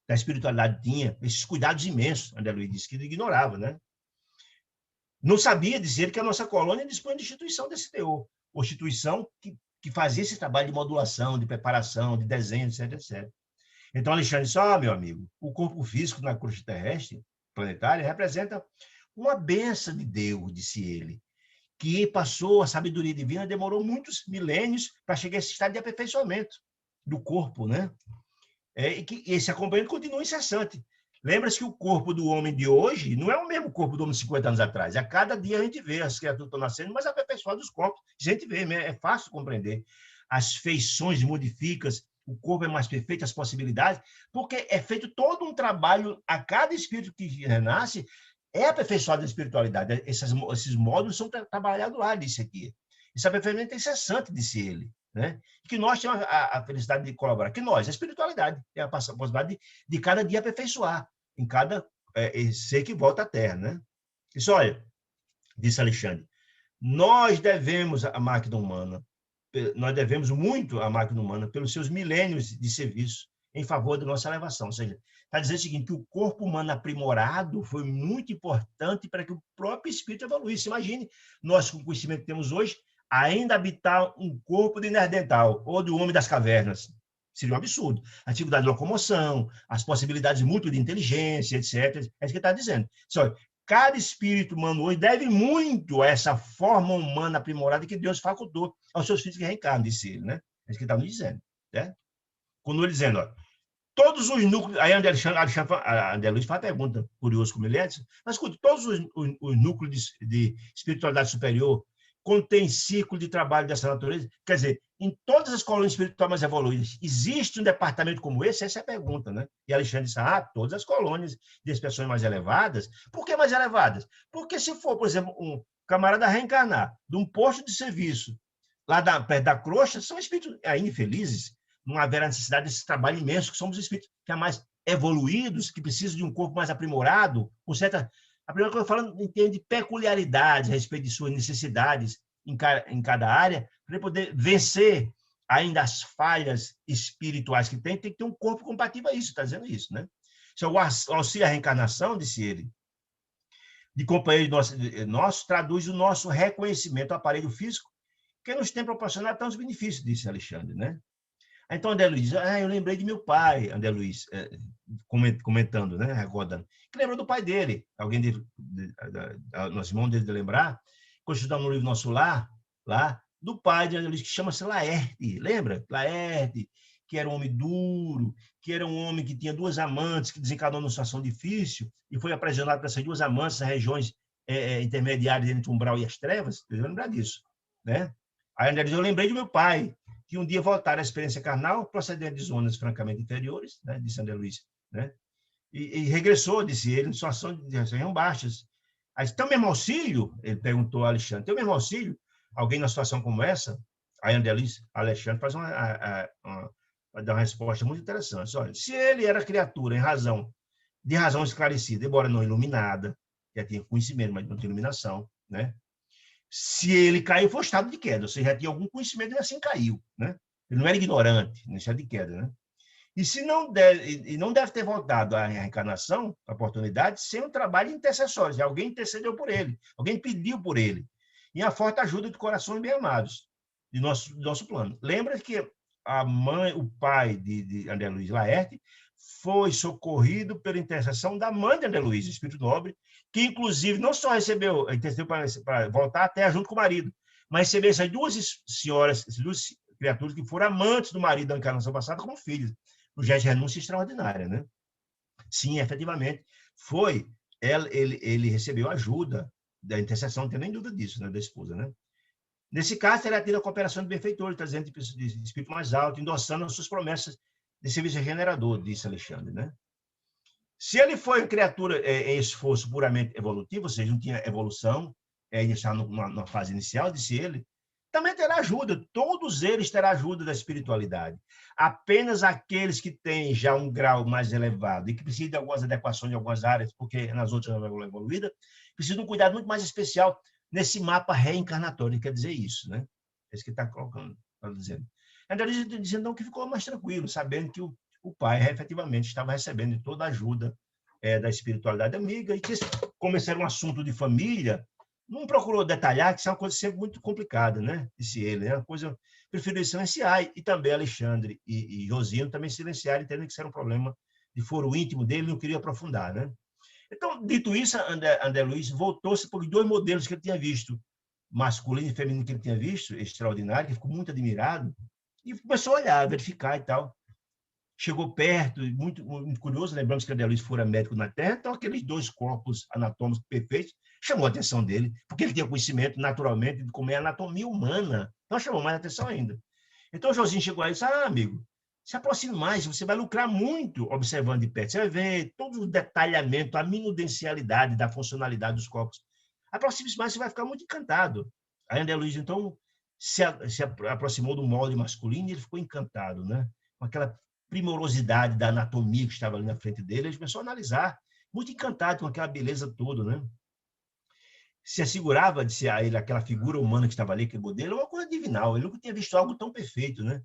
A espiritualidade tinha esses cuidados imensos, André Luiz disse que ele ignorava, né? Não sabia dizer que a nossa colônia dispõe de instituição desse teor, uma instituição que fazia esse trabalho de modulação, de preparação, de desenho, etc, etc. Então, Alexandre disse, meu amigo, o corpo físico na crosta terrestre planetária representa uma bênção de Deus, disse ele, que passou, a sabedoria divina demorou muitos milênios para chegar a esse estado de aperfeiçoamento do corpo, né? E que esse acompanhamento continua incessante. Lembra-se que o corpo do homem de hoje não é o mesmo corpo do homem de 50 anos atrás. A cada dia a gente vê as criaturas estão nascendo, mas aperfeiçoadas dos corpos. A gente vê, é fácil compreender. As feições modificam, o corpo é mais perfeito, as possibilidades, porque é feito todo um trabalho a cada espírito que renasce, é aperfeiçoado na espiritualidade. Esses módulos são trabalhados lá, disse aqui. Esse aperfeiçoamento é incessante, disse ele. Né? E que nós temos a felicidade de colaborar, que nós, a espiritualidade, tem a possibilidade de cada dia aperfeiçoar, em cada ser que volta à Terra. Né? Isso, olha, disse Alexandre, nós devemos à máquina humana, nós devemos muito à máquina humana pelos seus milênios de serviço em favor da nossa elevação. Ou seja, está dizendo o seguinte, que o corpo humano aprimorado foi muito importante para que o próprio espírito evoluísse. Imagine, nós, com o conhecimento que temos hoje, ainda habitar um corpo de Neandertal ou do homem das cavernas. Seria um absurdo. A atividade de locomoção, as possibilidades mútuas de inteligência, etc. É isso que ele está dizendo. Só, cada espírito humano hoje deve muito a essa forma humana aprimorada que Deus facultou aos seus filhos que reencarnam, disse ele, né? É isso que ele está nos dizendo. Né? Continua dizendo, ó, todos os núcleos... Aí André Luiz faz uma pergunta curiosa como ele é, mas escute, todos os núcleos de espiritualidade superior contém ciclo de trabalho dessa natureza? Quer dizer, em todas as colônias espirituais mais evoluídas, existe um departamento como esse? Essa é a pergunta, né? E Alexandre disse, todas as colônias de expressões mais elevadas. Por que mais elevadas? Porque se for, por exemplo, um camarada reencarnar de um posto de serviço lá perto da crosta, são espíritos ainda infelizes, não haverá necessidade desse trabalho imenso, que somos espíritos que mais evoluídos, que precisam de um corpo mais aprimorado, com certa... A primeira coisa, falando em termos de peculiaridade a respeito de suas necessidades em cada área, para ele poder vencer ainda as falhas espirituais que tem que ter um corpo compatível a isso, está dizendo isso, né? Se eu auxilia a reencarnação, disse ele, de companheiro nosso, traduz o nosso reconhecimento do aparelho físico, que nos tem proporcionado tantos benefícios, disse Alexandre, né? Então, André Luiz, eu lembrei de meu pai, André Luiz, comentando, né, recordando, que lembrou do pai dele, alguém nosso irmão dele de lembrar, quando estudamos no livro Nosso Lar, lá, do pai de André Luiz, que chama-se Laerte, lembra? Laerte, que era um homem duro, que era um homem que tinha 2 amantes, que desencanou numa situação difícil, e foi aprisionado por essas 2 amantes nas regiões intermediárias entre o umbral e as trevas, eu lembrar disso, né? Aí André Luiz, eu lembrei do meu pai, que um dia voltaram à experiência carnal, procedendo de zonas francamente inferiores, né, disse André Luiz, né? E regressou, disse ele, em situação de região baixas. Aí, tem o mesmo auxílio? Ele perguntou a Alexandre, tem o mesmo auxílio? Alguém na situação como essa? Aí André Luiz, Alexandre, faz vai dar uma resposta muito interessante. Olha, se ele era criatura de razão esclarecida, embora não iluminada, já tinha conhecimento, mas não tinha iluminação, né? Se ele caiu, foi um estado de queda, ou seja, já tinha algum conhecimento e assim caiu, né? Ele não era ignorante, no estado de queda, né? E não deve ter voltado à reencarnação, à oportunidade, sem um trabalho intercessório. Alguém intercedeu por ele, alguém pediu por ele. E a forte ajuda de corações bem amados de nosso plano. Lembra que a mãe, o pai de André Luiz Laerte foi socorrido pela intercessão da mãe de André Luiz, espírito nobre, que inclusive não só recebeu, intercedeu para voltar até junto com o marido, mas recebeu essas 2 senhoras, essas 2 criaturas que foram amantes do marido da encarnação passada como filhos. Um gesto de renúncia extraordinária, né? Sim, efetivamente, foi. Ele recebeu ajuda da intercessão, não tem nem dúvida disso, né, da esposa, né? Nesse caso, ele atira a cooperação do benfeitor, trazendo de espírito mais alto, endossando as suas promessas de serviço regenerador, disse Alexandre, né? Se ele foi criatura em esforço puramente evolutivo, ou seja, não tinha evolução, ainda está numa fase inicial, disse ele, também terá ajuda, todos eles terão ajuda da espiritualidade. Apenas aqueles que têm já um grau mais elevado e que precisam de algumas adequações em algumas áreas, porque nas outras não é evoluída, precisam de um cuidado muito mais especial nesse mapa reencarnatório, quer dizer isso, né? É isso que está colocando, está dizendo. André dizendo não, que ficou mais tranquilo, sabendo que o pai efetivamente estava recebendo toda a ajuda da espiritualidade amiga, e que, como esse era um assunto de família, não procurou detalhar, que isso é uma coisa sempre muito complicada, né? Disse ele, né? Uma coisa, preferiu silenciar, e também Alexandre e Josino também silenciaram, entendendo que isso era um problema de foro íntimo dele, não queria aprofundar, né? Então, dito isso, André Luiz voltou-se por 2 modelos que ele tinha visto, masculino e feminino que ele tinha visto, extraordinário, que ficou muito admirado, e começou a olhar, verificar e tal. Chegou perto, muito curioso, lembramos que André Luiz fora médico na Terra, então aqueles 2 corpos anatômicos perfeitos chamou a atenção dele, porque ele tinha conhecimento, naturalmente, de como é a anatomia humana. Então chamou mais atenção ainda. Então o Josinho chegou aí e disse, amigo, se aproxime mais, você vai lucrar muito observando de perto. Você vai ver todo o detalhamento, a minudencialidade da funcionalidade dos corpos. Aproxime-se mais, você vai ficar muito encantado. Aí André Luiz, então, se aproximou do molde masculino e ele ficou encantado, né? Com aquela primorosidade da anatomia que estava ali na frente dele. Ele começou a analisar, muito encantado com aquela beleza toda, né? Se assegurava de ser a ele aquela figura humana que estava ali, aquele modelo, uma coisa divinal. Ele nunca tinha visto algo tão perfeito, né?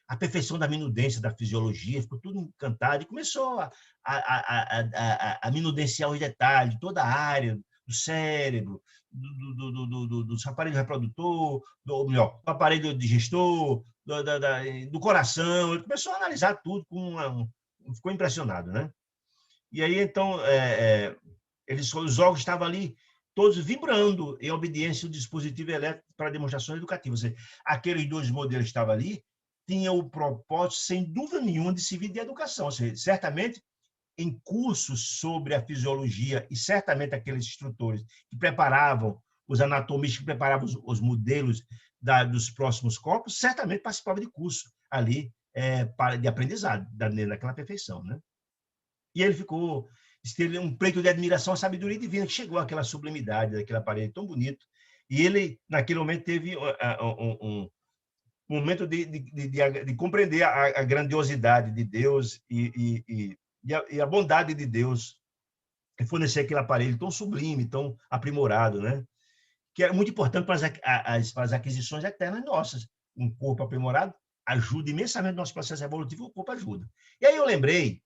A perfeição da minudência, da fisiologia, ficou tudo encantado e começou a minudenciar os detalhes, toda a área do cérebro, do aparelho reprodutor, do aparelho digestor, do coração. Ele começou a analisar tudo, ficou impressionado, né? E aí, então, os órgãos estavam ali todos vibrando em obediência ao dispositivo elétrico para demonstrações educativas. Ou seja, aqueles 2 modelos que estavam ali tinham o propósito, sem dúvida nenhuma, de servir de educação. Ou seja, certamente, em cursos sobre a fisiologia, e certamente aqueles instrutores que preparavam, os anatomistas que preparavam os modelos dos próximos corpos, certamente participavam de curso ali de aprendizado, naquela perfeição, né? E ele ficou, teve um pleito de admiração à sabedoria divina, que chegou àquela sublimidade daquele aparelho tão bonito. E ele, naquele momento, teve um momento de compreender a grandiosidade de Deus e a bondade de Deus em fornecer aquele aparelho tão sublime, tão aprimorado, né? que é muito importante para as aquisições eternas nossas. Um corpo aprimorado ajuda imensamente no nosso processo evolutivo, o corpo ajuda. E aí eu lembrei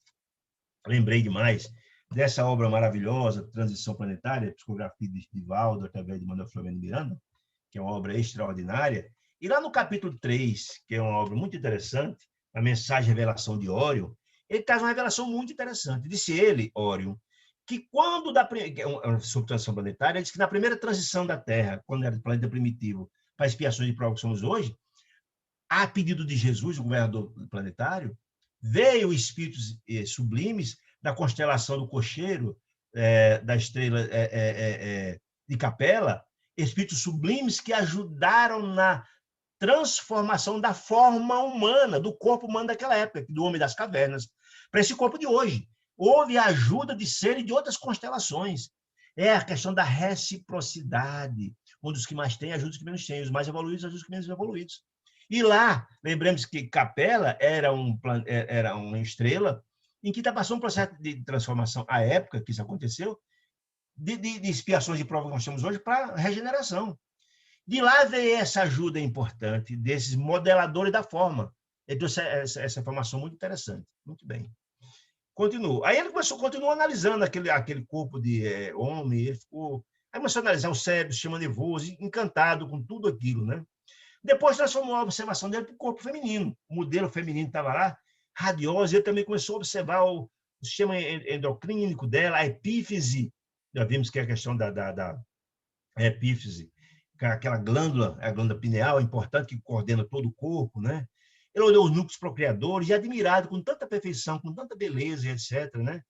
demais dessa obra maravilhosa, Transição Planetária, psicografia de Valdo, através de Manuel Flamengo Miranda, que é uma obra extraordinária. E lá no capítulo 3, que é uma obra muito interessante, a mensagem Revelação de Órion, ele traz uma revelação muito interessante. Disse ele, Órion, que quando sobre transição planetária, ele disse que na primeira transição da Terra, quando era do planeta primitivo, para expiações de prova que somos hoje, a pedido de Jesus, o governador planetário, veio espíritos sublimes da constelação do Cocheiro, da estrela de Capela, espíritos sublimes que ajudaram na transformação da forma humana, do corpo humano daquela época, do homem das cavernas, para esse corpo de hoje. Houve a ajuda de seres de outras constelações. É a questão da reciprocidade, onde os que mais têm ajudam os que menos têm, os mais evoluídos ajudam os que menos evoluídos. E lá, lembremos que Capela era uma estrela em que está passando um processo de transformação, à época que isso aconteceu, de expiações de prova que nós temos hoje para regeneração. De lá veio essa ajuda importante desses modeladores da forma. Ele trouxe essa informação muito interessante. Muito bem. Continuo. Aí ele continuou analisando aquele corpo de homem, ele ficou... Aí começou a analisar o cérebro, o sistema nervoso, encantado com tudo aquilo, né? Depois transformou a observação dele para o corpo feminino. O modelo feminino estava lá, radiosa, ele também começou a observar o sistema endocrínico dela, a epífise. Já vimos que é a questão da epífise, aquela glândula, a glândula pineal, importante, que coordena todo o corpo, né? Ele olhou os núcleos procriadores e, admirado com tanta perfeição, com tanta beleza, etc., né?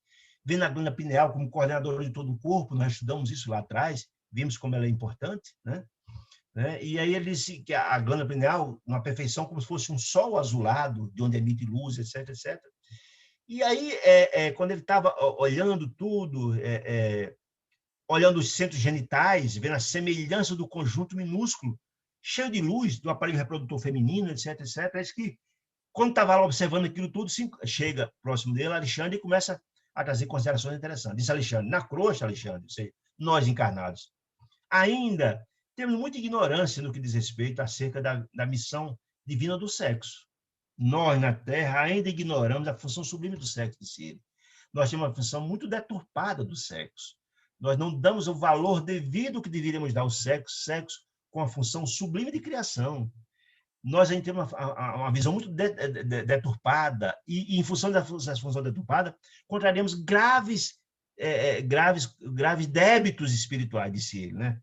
Vendo a glândula pineal como coordenadora de todo o corpo, nós estudamos isso lá atrás, vimos como ela é importante, né? E aí ele disse que a glândula pineal, uma perfeição como se fosse um sol azulado, de onde emite luz, etc., etc. E aí, quando ele estava olhando tudo, olhando os centros genitais, vendo a semelhança do conjunto minúsculo, cheio de luz, do aparelho reprodutor feminino, etc., etc., é isso que, quando estava lá observando aquilo tudo, chega próximo dele, Alexandre, e começa a trazer considerações interessantes. Disse Alexandre, na crosta, Alexandre, nós encarnados, ainda temos muita ignorância no que diz respeito acerca da missão divina do sexo. Nós, na Terra, ainda ignoramos a função sublime do sexo, disse ele. Nós temos uma função muito deturpada do sexo. Nós não damos o valor devido que deveríamos dar ao sexo com a função sublime de criação. Nós ainda temos uma visão muito deturpada e, em função dessa função deturpada, contrariamos graves débitos espirituais, disse ele, né?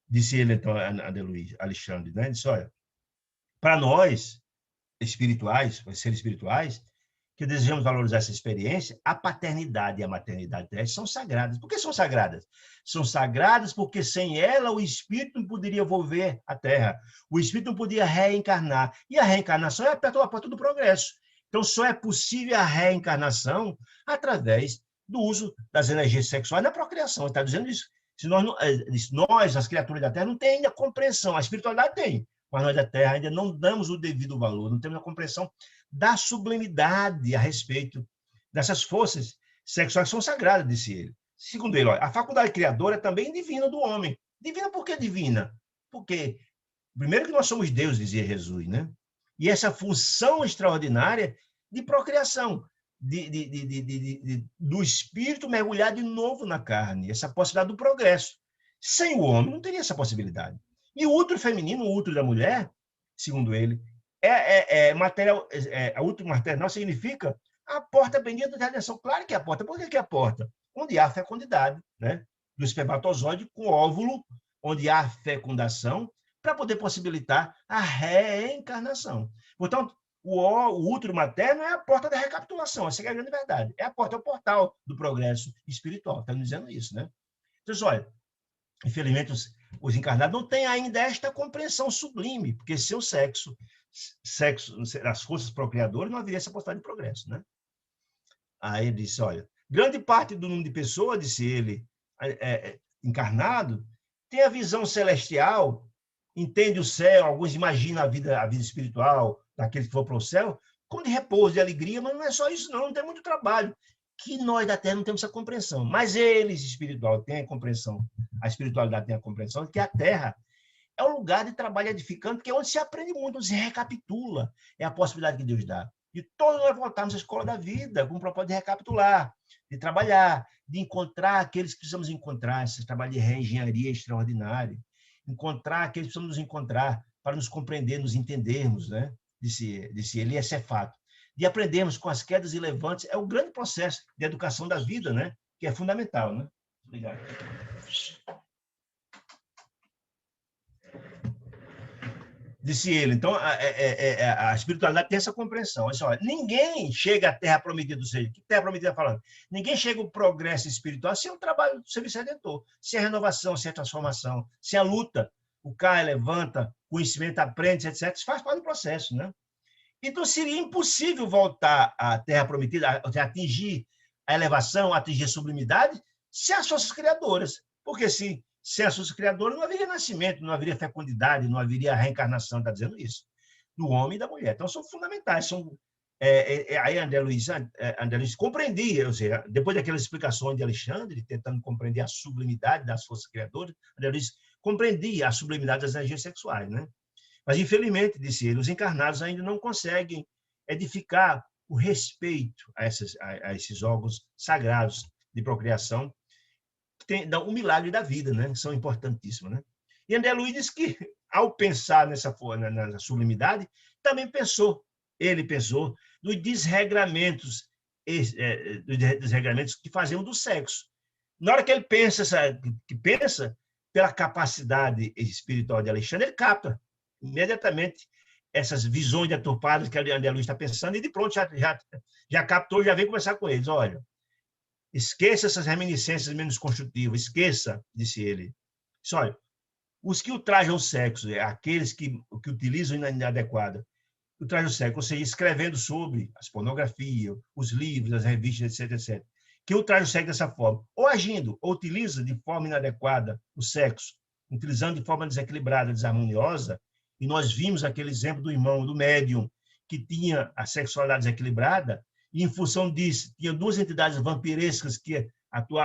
Disse ele, então, Alexandre, né? Disse, olha, para nós, seres espirituais, que desejamos valorizar essa experiência, a paternidade e a maternidade são sagradas. Por que são sagradas? São sagradas porque sem ela o espírito não poderia volver à Terra. O espírito não podia reencarnar. E a reencarnação é a porta do progresso. Então, só é possível a reencarnação através do uso das energias sexuais na procriação. Ele está dizendo isso. Se nós, as criaturas da Terra, não temos ainda compreensão. A espiritualidade tem, mas nós da Terra ainda não damos o devido valor, não temos a compreensão da sublimidade a respeito dessas forças sexuais que são sagradas, disse ele. Segundo ele, a faculdade criadora é também divina do homem. Divina por que divina? Porque, primeiro que nós somos Deus, dizia Jesus, né? E essa função extraordinária de procriação, do espírito mergulhar de novo na carne, essa possibilidade do progresso. Sem o homem, não teria essa possibilidade. E o útero feminino, o útero da mulher, segundo ele, material, o útero maternal significa a porta bendita da redenção. Claro que é a porta. Por que é a porta? Onde há fecundidade, né? Do espermatozoide com óvulo, onde há fecundação, para poder possibilitar a reencarnação. Portanto, o útero materno é a porta da recapitulação, essa é a grande verdade. É a porta, é o portal do progresso espiritual. Está me dizendo isso, né? Então, olha, infelizmente, os encarnados não têm ainda esta compreensão sublime, porque sem o sexo, as forças procriadoras, não haveria essa possibilidade de progresso, né? Aí ele disse, olha, grande parte do número de pessoas, disse ele, encarnado, tem a visão celestial, entende o céu, alguns imaginam a vida espiritual daqueles que vão para o céu, como de repouso, de alegria, mas não é só isso não tem muito trabalho, que nós da Terra não temos essa compreensão, mas eles, espiritual, têm a compreensão a espiritualidade tem a compreensão de que a Terra é um lugar de trabalho edificante, que é onde se aprende muito, onde se recapitula. É a possibilidade que Deus dá. De todos nós voltarmos à escola da vida, com o propósito de recapitular, de trabalhar, de encontrar aqueles que precisamos encontrar, esse trabalho de reengenharia extraordinário, encontrar aqueles que precisamos nos encontrar para nos compreender, nos entendermos, né? Disse ele, esse é fato. De aprendermos com as quedas e levantes, é o grande processo de educação da vida, né? Que é fundamental, né? Obrigado. Disse ele. Então, a espiritualidade tem essa compreensão. Assim, olha, ninguém chega à terra prometida, ou seja, que terra prometida falando? Ninguém chega ao progresso espiritual sem o trabalho do serviço redentor, sem a renovação, sem a transformação, sem a luta. O cai, levanta, conhecimento aprende, etc. Isso faz parte do processo, né? Então, seria impossível voltar à terra prometida, atingir a elevação, atingir a sublimidade, sem as forças criadoras. Porque sem as forças criadoras não haveria nascimento, não haveria fecundidade, não haveria reencarnação, está dizendo isso, do homem e da mulher. Então, são fundamentais. Aí André Luiz compreendia, ou seja, depois daquelas explicações de Alexandre, tentando compreender a sublimidade das forças criadoras, André Luiz compreendia a sublimidade das energias sexuais, né? Mas, infelizmente, disse ele, os encarnados ainda não conseguem edificar o respeito a esses órgãos sagrados de procriação, que tem o milagre da vida, né? São importantíssimos, né? E André Luiz diz que, ao pensar na sublimidade, também ele pensou nos desregramentos que faziam do sexo. Na hora que ele pensa, pela capacidade espiritual de Alexandre, ele capta imediatamente essas visões deturpadas que André Luiz está pensando, e de pronto já captou, já veio conversar com eles. Olha, esqueça essas reminiscências menos construtivas, esqueça, disse ele. Disse, olha, os que ultrajam o sexo, aqueles que utilizam inadequada, ultrajam o sexo, ou seja, escrevendo sobre as pornografias, os livros, as revistas, etc., etc., que ultrajam o sexo dessa forma, ou agindo, ou utiliza de forma inadequada o sexo, utilizando de forma desequilibrada, desarmoniosa, e nós vimos aquele exemplo do irmão, do médium, que tinha a sexualidade desequilibrada, e, em função disso, tinha duas entidades vampirescas que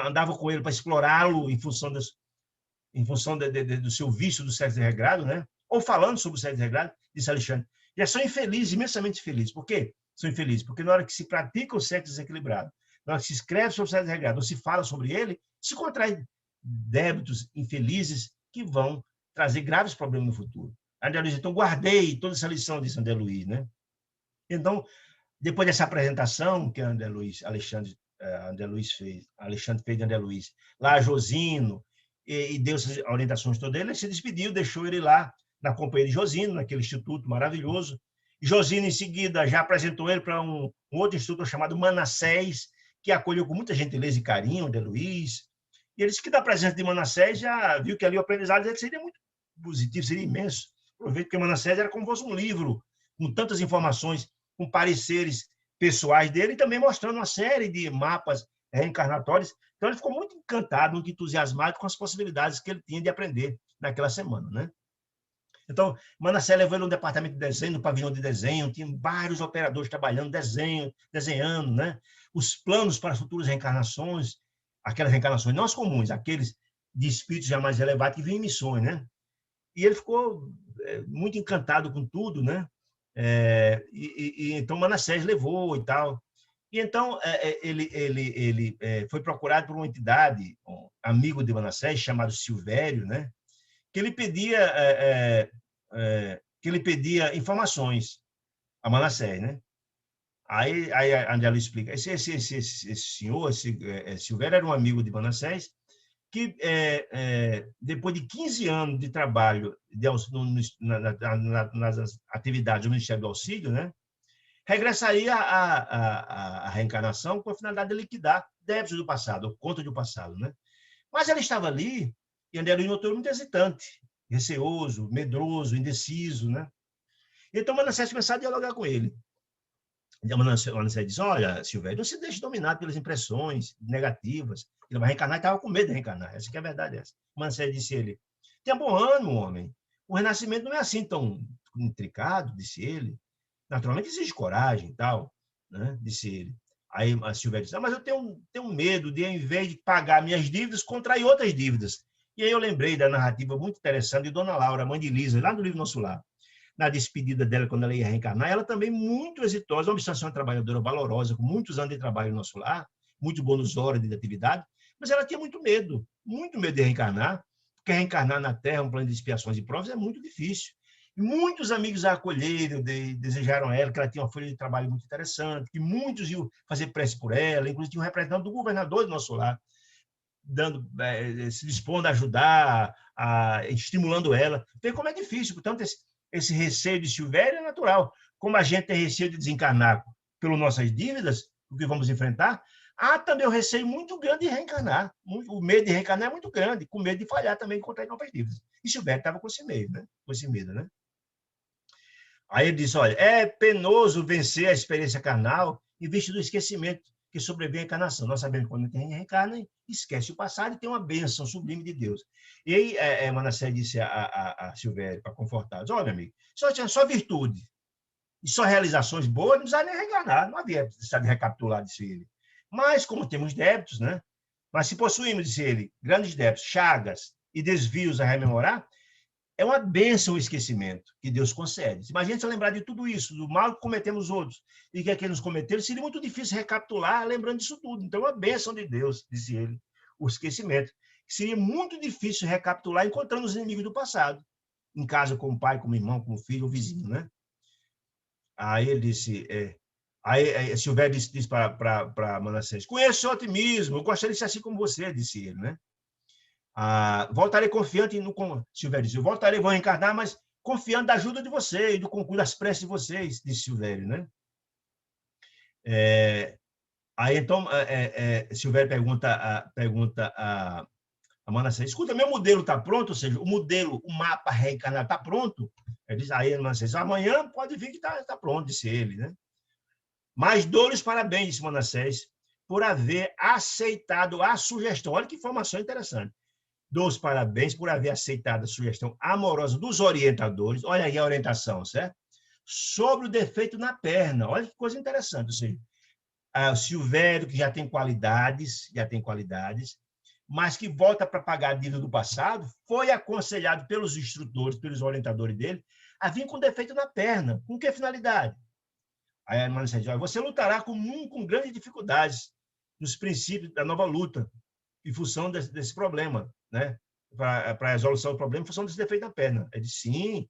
andavam com ele para explorá-lo em função do seu vício do sexo desregrado, né? Ou falando sobre o sexo desregrado, disse Alexandre. Já são infelizes, imensamente felizes. Por quê? São infelizes porque na hora que se pratica o sexo desequilibrado, na hora que se escreve sobre o sexo desregrado, ou se fala sobre ele, se contrai débitos infelizes que vão trazer graves problemas no futuro. André Luiz, então, guardei toda essa lição, disse André Luiz, né? Então, depois dessa apresentação que Alexandre fez de André Luiz, lá a Josino, e deu as orientações todas, ele se despediu, deixou ele lá na companhia de Josino, naquele instituto maravilhoso. E Josino, em seguida, já apresentou ele para um outro instituto chamado Manassés, que acolheu com muita gentileza e carinho André Luiz. E ele disse que, da presença de Manassés, já viu que ali o aprendizado dele seria muito positivo, seria imenso. Aproveito que Manassés era como se fosse um livro, com tantas informações, com pareceres pessoais dele, e também mostrando uma série de mapas reencarnatórios. Então, ele ficou muito encantado, muito entusiasmado com as possibilidades que ele tinha de aprender naquela semana, né? Então, Manassés levou ele no departamento de desenho, no pavilhão de desenho, tinha vários operadores trabalhando, desenhando, né? Os planos para futuras reencarnações, aquelas reencarnações não as comuns, aqueles de espíritos já mais elevados que vinham em missões, né? E ele ficou muito encantado com tudo, né? Então Manassés levou e tal. E então ele foi procurado por uma entidade, um amigo de Manassés, chamado Silvério, né? Que ele pedia informações a Manassés, né? Aí André Luiz explica. Esse senhor, Silvério, era um amigo de Manassés, que, depois de 15 anos de trabalho nas atividades do Ministério do Auxílio, né, regressaria à reencarnação com a finalidade de liquidar débitos do passado, contas do passado. Né? Mas ele estava ali, e André Luiz notou muito hesitante, receoso, medroso, indeciso. Né? Então, Manassés começou a dialogar com ele. Manassés diz, olha, Silvério, não se deixe dominar pelas impressões negativas. Ele vai reencarnar e estava com medo de reencarnar. Essa que é a verdade. Essa. Manassés disse ele, tenha bom ânimo, homem. O renascimento não é assim tão intricado, disse ele. Naturalmente exige coragem e tal, né? Disse ele. Aí a Silvério disse, mas eu tenho medo de, ao invés de pagar minhas dívidas, contrair outras dívidas. E aí eu lembrei da narrativa muito interessante de Dona Laura, mãe de Lisa, lá no livro Nosso Lar. Na despedida dela, quando ela ia reencarnar, ela também muito exitosa, uma obstante uma trabalhadora valorosa, com muitos anos de trabalho no Nosso Lar, muito bônus horas de atividade, mas ela tinha muito medo de reencarnar, porque reencarnar na Terra, um plano de expiações e provas, é muito difícil. E muitos amigos a acolheram, desejaram a ela, que ela tinha uma folha de trabalho muito interessante, que muitos iam fazer prece por ela, inclusive tinha um representante do governador do Nosso Lar, se dispondo a ajudar, estimulando ela. Vê como é difícil. Portanto, esse receio de Silvério é natural. Como a gente tem receio de desencarnar pelas nossas dívidas, o que vamos enfrentar, há também o receio muito grande de reencarnar. O medo de reencarnar é muito grande, com medo de falhar também e contrair novas dívidas. E Silvério estava com esse medo, né? Com esse medo, né? Aí ele disse, olha, é penoso vencer a experiência carnal em vista do esquecimento que sobrevém à encarnação. Nós sabemos que quando a gente reencarna, esquece o passado e tem uma bênção sublime de Deus. E aí Manassés disse a Silvério, para confortar, olha, meu amigo, só tinha só virtude e só realizações boas, não precisava nem reencarnar, não havia necessidade de recapitular, disse ele. Mas, como temos débitos, né? Mas se possuímos, disse ele, grandes débitos, chagas e desvios a rememorar, é uma bênção o esquecimento que Deus concede. Imagina se eu lembrar de tudo isso, do mal que cometemos os outros, e que aqueles nos cometeram, seria muito difícil recapitular lembrando disso tudo. Então, é uma bênção de Deus, disse ele, o esquecimento. Seria muito difícil recapitular encontrando os inimigos do passado, em casa com o pai, com o irmão, com o filho, o vizinho, né? Aí ele disse, Silvério disse para Manassés, conheço o otimismo, eu gostaria de ser assim como você, disse ele, né? Voltarei confiante no Silvério disse, eu voltarei, vou reencarnar, mas confiando da ajuda de vocês, do concurso das preces de vocês, disse Silvério, né? Aí então Silvério pergunta a Manassés, escuta, meu modelo está pronto? Ou seja, o modelo, o mapa reencarnado está pronto? Ele diz, aí Manassés, amanhã pode vir que está pronto, disse ele, né? Mas dou-lhes parabéns, disse Manassés, por haver aceitado a sugestão. Olha que informação interessante. Dou os parabéns por haver aceitado a sugestão amorosa dos orientadores, olha aí a orientação, certo? Sobre o defeito na perna, olha que coisa interessante, ou seja, o Silvério, que já tem qualidades, mas que volta para pagar a dívida do passado, foi aconselhado pelos instrutores, pelos orientadores dele, a vir com defeito na perna. Com que finalidade? Aí a irmã disse, você lutará com grandes dificuldades nos princípios da nova luta, em função desse problema, né? Para a resolução do problema, em função desse defeito na perna. Ele disse, sim,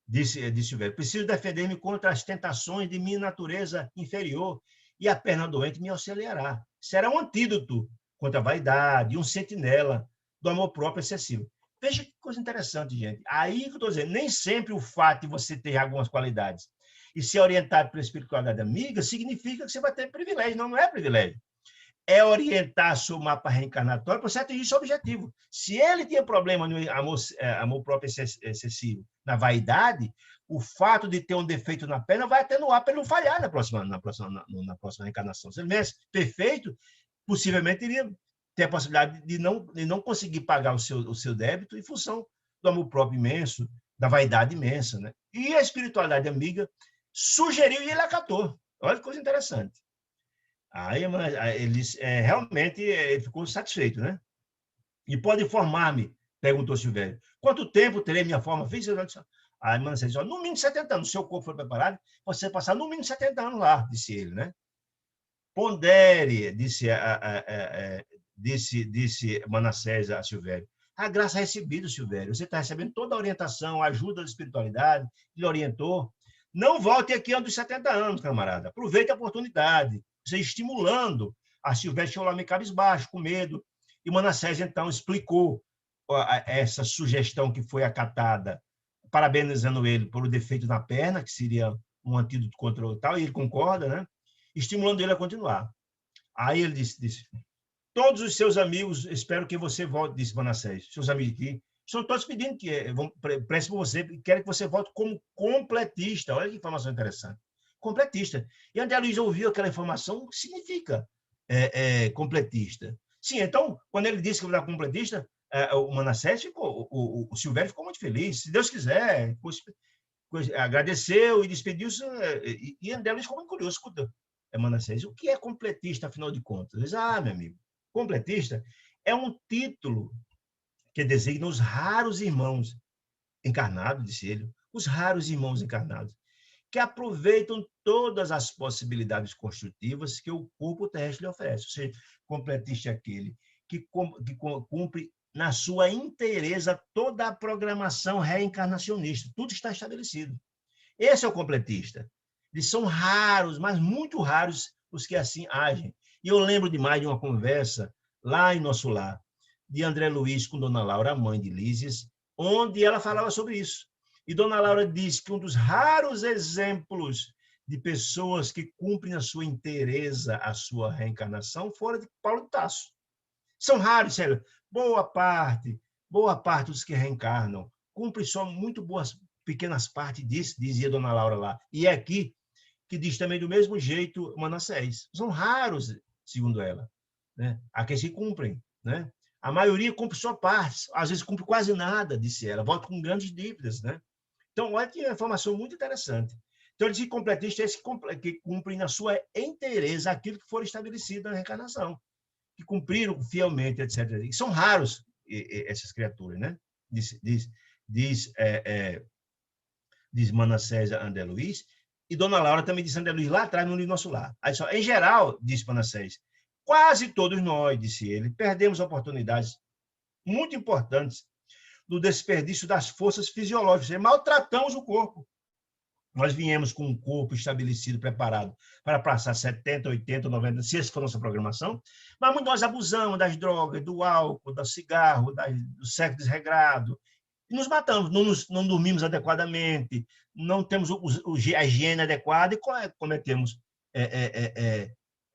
disse o velho, preciso defender-me contra as tentações de minha natureza inferior e a perna doente me auxiliará. Será um antídoto contra a vaidade, um sentinela do amor próprio excessivo. Veja que coisa interessante, gente. Aí que eu estou dizendo, nem sempre o fato de você ter algumas qualidades e ser orientado pela espiritualidade amiga significa que você vai ter privilégio. Não é privilégio. É orientar seu mapa reencarnatório para você atingir seu objetivo. Se ele tinha problema no amor próprio excessivo, na vaidade, o fato de ter um defeito na perna vai atenuar para ele não falhar na próxima reencarnação. Se ele viesse perfeito, possivelmente iria ter a possibilidade de não conseguir pagar o seu débito em função do amor próprio imenso, da vaidade imensa, né? E a espiritualidade amiga sugeriu e ele acatou. Olha que coisa interessante. Aí ele realmente ele ficou satisfeito, né? E pode informar-me, perguntou Silvério. Quanto tempo terei minha forma física? A irmã disse, no mínimo 70 anos. Se o seu corpo for preparado, você passar no mínimo 70 anos lá, disse ele, né? Pondere, disse Manassés a Silvério. A graça recebida, Silvério. Você está recebendo toda a orientação, a ajuda da espiritualidade, lhe orientou. Não volte aqui antes dos 70 anos, camarada. Aproveite a oportunidade. Você estimulando. A Silvério chegou lá meio cabisbaixo, com medo. E Manassés, então, explicou essa sugestão que foi acatada, parabenizando ele pelo defeito na perna, que seria um antídoto contra o tal, e ele concorda, né? Estimulando ele a continuar. Aí ele disse todos os seus amigos, espero que você volte, disse Manassés, seus amigos aqui, estão todos pedindo que preste por você, querem que você volte como completista. Olha que informação interessante. Completista. E André Luiz ouviu aquela informação, o que significa completista? Sim, então, quando ele disse que vai dar completista, o Manassés ficou, o Silvério ficou muito feliz. Se Deus quiser, agradeceu e despediu-se. E André Luiz ficou muito curioso. Escuta, Manassés, o que é completista, afinal de contas? Ele diz, meu amigo, completista é um título que designa os raros irmãos encarnados, disse ele, os raros irmãos encarnados, que aproveitam todas as possibilidades construtivas que o corpo terrestre lhe oferece. Ou seja, completista é aquele que cumpre na sua inteireza toda a programação reencarnacionista. Tudo está estabelecido. Esse é o completista. Eles são raros, mas muito raros, os que assim agem. E eu lembro demais de uma conversa lá em nosso lar, de André Luiz com Dona Laura, mãe de Lísias, onde ela falava sobre isso. E Dona Laura diz que um dos raros exemplos de pessoas que cumprem na sua inteireza a sua reencarnação fora de Paulo de Tarso. São raros, sério. Boa parte dos que reencarnam cumpre só muito boas pequenas partes disso, dizia Dona Laura lá. E é aqui que diz também do mesmo jeito Manassés. São raros, segundo ela, né? Aqueles que cumprem, né? A maioria cumpre só partes, às vezes cumpre quase nada, disse ela, volta com grandes dívidas, né? Então, olha que informação muito interessante. Então, ele diz que completista é esse que cumpre na sua inteireza aquilo que for estabelecido na reencarnação, que cumpriram fielmente, etc. E são raros essas criaturas, né? Diz Manassés a André Luiz, e Dona Laura também disse André Luiz lá atrás no livro Nosso Lar. Aí só, em geral, disse Manassés, quase todos nós, disse ele, perdemos oportunidades muito importantes do desperdício das forças fisiológicas. Maltratamos o corpo. Nós viemos com um corpo estabelecido, preparado para passar 70, 80, 90, se essa for a nossa programação, mas nós abusamos das drogas, do álcool, do cigarro, do sexo desregrado, e nos matamos, não dormimos adequadamente, não temos a higiene adequada e cometemos,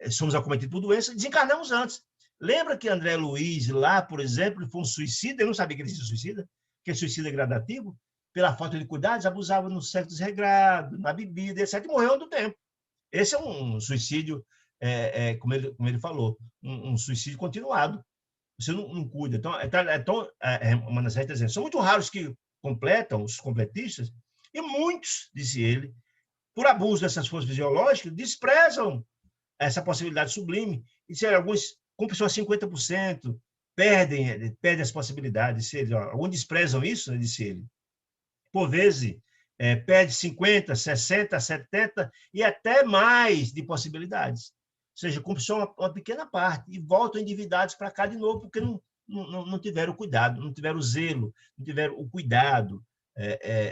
somos acometidos por doença, desencarnamos antes. Lembra que André Luiz, lá, por exemplo, foi um suicida, ele não sabia que ele se suicida, que é suicida gradativo, pela falta de cuidados, abusava no sexo desregrado, na bebida, etc., e morreu do tempo. Esse é um suicídio, como ele falou, um suicídio continuado. Você não cuida. Então, Manassés está dizendo, são muito raros que completam, os completistas, e muitos, disse ele, por abuso dessas forças fisiológicas, desprezam essa possibilidade sublime. E se alguns cumprem só 50%, perdem as possibilidades. Disse ele, alguns desprezam isso, disse ele. Por vezes, perde 50%, 60%, 70% e até mais de possibilidades. Ou seja, cumpre só uma pequena parte e voltam endividados para cá de novo, porque não tiveram cuidado, não tiveram o zelo, não tiveram o cuidado,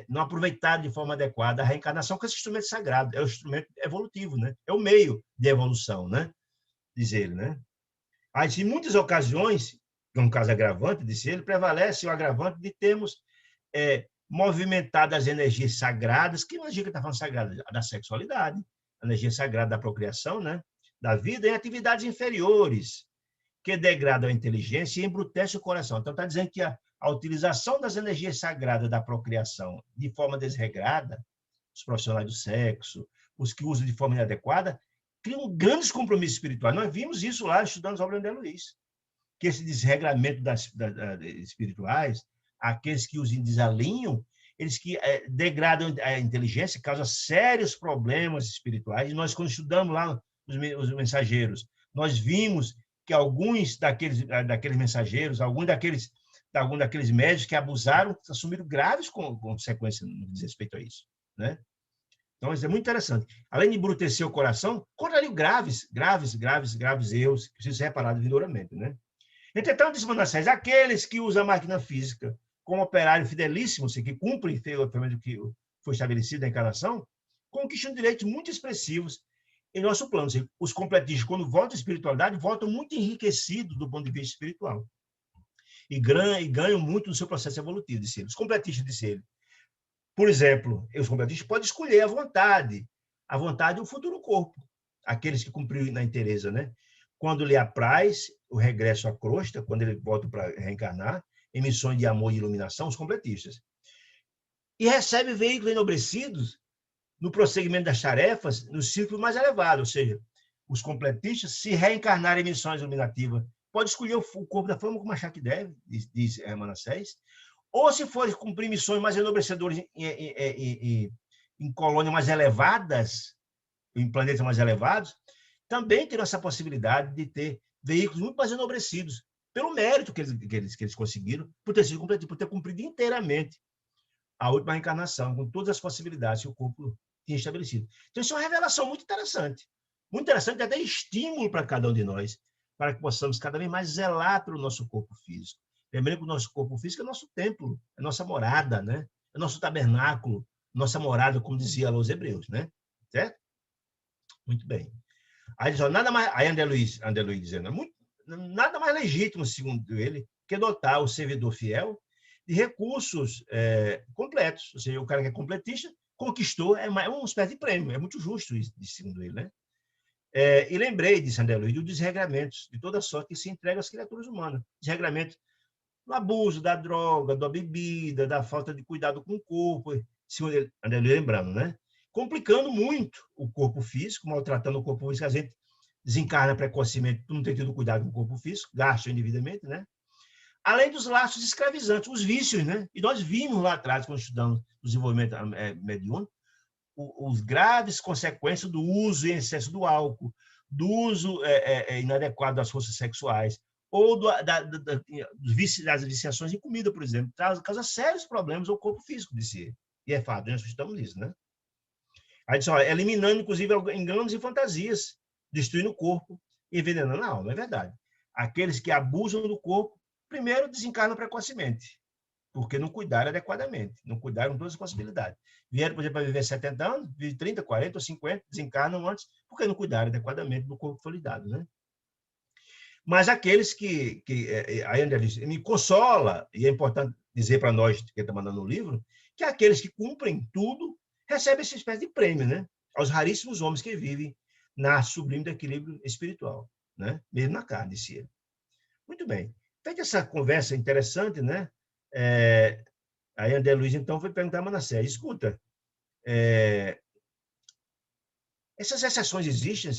não aproveitaram de forma adequada a reencarnação, que é esse instrumento sagrado, é o instrumento evolutivo, né? É o meio de evolução, né? Diz ele, né? Mas, em muitas ocasiões, no caso agravante, disse ele, prevalece o agravante de termos movimentado as energias sagradas, que energia que está falando sagrada? Da sexualidade, a energia sagrada da procriação, né? Da vida, em atividades inferiores, que degradam a inteligência e embrutecem o coração. Então, está dizendo que a utilização das energias sagradas da procriação de forma desregrada, os profissionais do sexo, os que usam de forma inadequada, criam grandes compromissos espirituais. Nós vimos isso lá estudando as obras de André Luiz, que esse desregramento das espirituais, aqueles que os desalinham, eles que degradam a inteligência, causam sérios problemas espirituais. E nós, quando estudamos lá os mensageiros, nós vimos que alguns daqueles mensageiros, alguns daqueles médios que abusaram, assumiram graves consequências no que diz respeito a isso, né? Então, isso é muito interessante. Além de embrutecer o coração, contrariam graves erros que precisam ser reparados vindouramente, né? Entretanto, diz Manassés, aqueles que usam a máquina física como operário fidelíssimo, que cumprem o que foi estabelecido na encarnação, conquistam direitos muito expressivos em nosso plano. Os completistas, quando voltam à espiritualidade, voltam muito enriquecidos do ponto de vista espiritual. E ganham muito no seu processo evolutivo, disse ele. Os completistas, disse ele. Por exemplo, os completistas podem escolher à vontade o futuro corpo. Aqueles que cumpriram na inteireza, né? Quando lhe apraz o regresso à crosta, quando ele volta para reencarnar, em missões de amor e iluminação, os completistas. E recebe veículos enobrecidos no prosseguimento das tarefas, no círculo mais elevado, ou seja, os completistas, se reencarnarem em missões iluminativas, pode escolher o corpo da forma como achar que deve, diz Manassés, ou se for cumprir missões mais enobrecedoras em colônias mais elevadas, em planetas mais elevados, também terão essa possibilidade de ter veículos muito mais enobrecidos, pelo mérito que eles conseguiram, por ter sido completivo, por ter cumprido inteiramente a última reencarnação, com todas as possibilidades que o corpo tinha estabelecido. Então, isso é uma revelação muito interessante, até estímulo para cada um de nós, para que possamos cada vez mais zelar pelo nosso corpo físico. Lembrando que o nosso corpo físico é nosso templo, é nossa morada, né? É nosso tabernáculo, nossa morada, como dizia lá os hebreus, né? Certo? Muito bem. Aí diz, ó, nada mais, aí André Luiz dizendo, nada mais legítimo, segundo ele, que dotar o servidor fiel de recursos completos. Ou seja, o cara que é completista conquistou, é uma espécie de prêmio, é muito justo isso, segundo ele, né? E lembrei, disse André Luiz, dos desregramentos de toda sorte que se entrega às criaturas humanas. Desregramentos do abuso, da droga, da bebida, da falta de cuidado com o corpo, segundo ele, André Luiz lembrando, né? Complicando muito o corpo físico, maltratando o corpo físico, a gente desencarna precocemente por não ter tido cuidado com o corpo físico, gasta indevidamente, né? Além dos laços escravizantes, os vícios, né? E nós vimos lá atrás, quando estudamos o desenvolvimento mediúnico, os graves consequências do uso em excesso do álcool, do uso inadequado das forças sexuais, ou das viciações em comida, por exemplo, causa sérios problemas ao corpo físico de si. E é fato, nós estamos nisso, né? Aí diz, olha, eliminando, inclusive, enganos e fantasias, destruindo o corpo e envenenando a alma. É verdade. Aqueles que abusam do corpo, primeiro desencarnam precocemente, porque não cuidaram adequadamente, não cuidaram de todas as possibilidades. Vieram, por exemplo, para viver 70 anos, vive 30, 40 ou 50, desencarnam antes, porque não cuidaram adequadamente do corpo que foi lhe dado, né? Mas aqueles que aí André diz, me consola, e é importante dizer para nós, que está mandando o livro, que aqueles que cumprem tudo recebem essa espécie de prêmio, né? Aos raríssimos homens que vivem na sublime do equilíbrio espiritual, né? Mesmo na carne, disse ele. Muito bem. Feita essa conversa interessante, né? Aí André Luiz, então, foi perguntar a Manassés, escuta, essas exceções existem?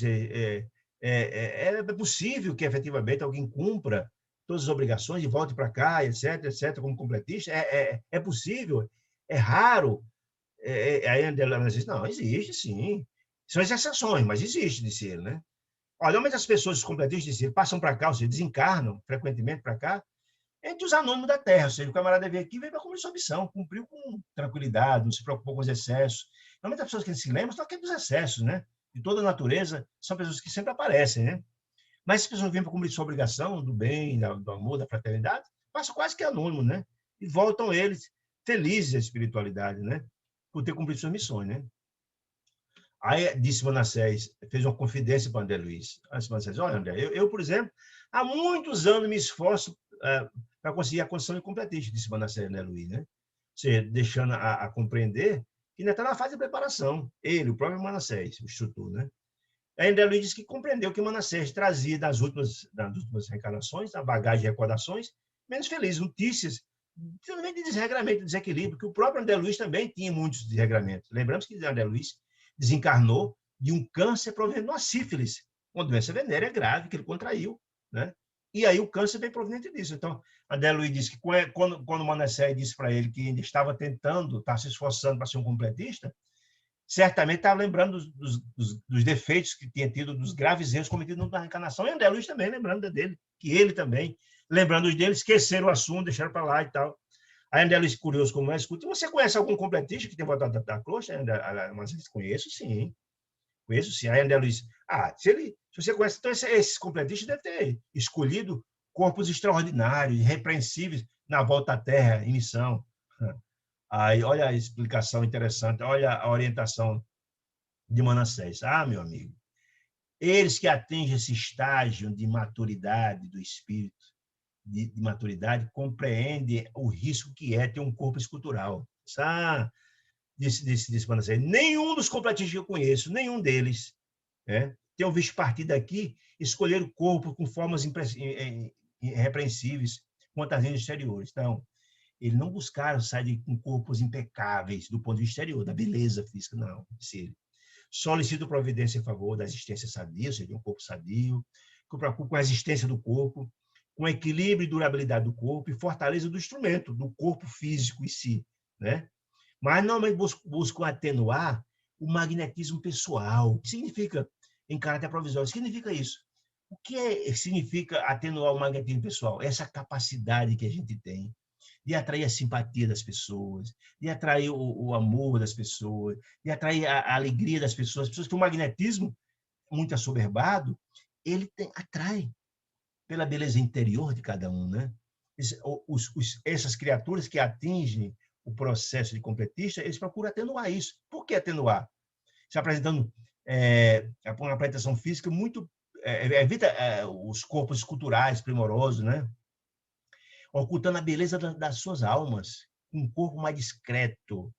É possível que, efetivamente, alguém cumpra todas as obrigações e volte para cá, etc., como completista? É possível? É raro? Aí André Luiz diz, não, existe, sim. São as exceções, mas existe, disse ele, né? Olha, normalmente as pessoas completistas, disse ele, passam para cá, ou seja, desencarnam frequentemente para cá, entre os anônimos da Terra, ou seja, o camarada veio aqui, veio para cumprir sua missão, cumpriu com tranquilidade, não se preocupou com os excessos. Normalmente as pessoas que se lembram estão aqui dos excessos, né? De toda a natureza, são pessoas que sempre aparecem, né? Mas as pessoas vêm para cumprir sua obrigação, do bem, do amor, da fraternidade, passam quase que anônimo, né? E voltam eles felizes da espiritualidade, né? Por ter cumprido suas missões, né? Aí disse Manassés, fez uma confidência para André Luiz. Disse Manassés, olha, André, eu, por exemplo, há muitos anos me esforço para conseguir a condição de completista, disse Manassés André Luiz, né? Ou seja, deixando a compreender que ainda está na fase de preparação. Ele, o próprio Manassés, o instrutor, né? Aí André Luiz disse que compreendeu que Manassés trazia das últimas reencarnações, a bagagem de recordações, menos felizes, notícias, também de desregramento, de desequilíbrio, que o próprio André Luiz também tinha muitos desregramentos. Lembramos que André Luiz desencarnou de um câncer proveniente de uma sífilis, uma doença venérea grave que ele contraiu, né? E aí o câncer vem proveniente disso. Então, André Luiz disse que quando Manassés disse para ele que ainda estava tentando, estava se esforçando para ser um completista, certamente estava lembrando dos defeitos que tinha tido, dos graves erros cometidos na reencarnação, e André Luiz também lembrando dele, que ele também, lembrando os dele, esqueceram o assunto, deixaram para lá e tal. Aí André Luiz, curioso como é, escuta, você conhece algum completista que tem voltado da coxa? Mas conheço, sim. Conheço, sim. Aí André Luiz, se você conhece, então esses completistas devem ter escolhido corpos extraordinários, irrepreensíveis na volta à Terra, em missão. Aí, olha a explicação interessante, olha a orientação de Manassés. Meu amigo, eles que atingem esse estágio de maturidade do espírito, de maturidade, compreendem o risco que é ter um corpo escultural. Disse Manassés, nenhum dos completistas que eu conheço, nenhum deles, tenham visto partir daqui, escolher o corpo com formas irrepreensíveis, fantasias exteriores. Então, eles não buscaram sair com corpos impecáveis do ponto de vista exterior, da beleza física, não. Solicito providência em favor da existência sadia, ou seja, um corpo sadio, com a existência do corpo, com equilíbrio e durabilidade do corpo e fortaleza do instrumento, do corpo físico em si, né? Mas normalmente buscam atenuar o magnetismo pessoal. O que significa, em caráter provisório? Significa isso. O que significa atenuar o magnetismo pessoal? Essa capacidade que a gente tem de atrair a simpatia das pessoas, de atrair o amor das pessoas, de atrair a alegria das pessoas. As pessoas que o magnetismo, muito assoberbado, ele atrai pela beleza interior de cada um, né? Essas criaturas que atingem o processo de completista, eles procuram atenuar isso. Por que atenuar? Se apresentando uma apresentação física muito evita os corpos esculturais primorosos, né? Ocultando a beleza das suas almas, um corpo mais discreto,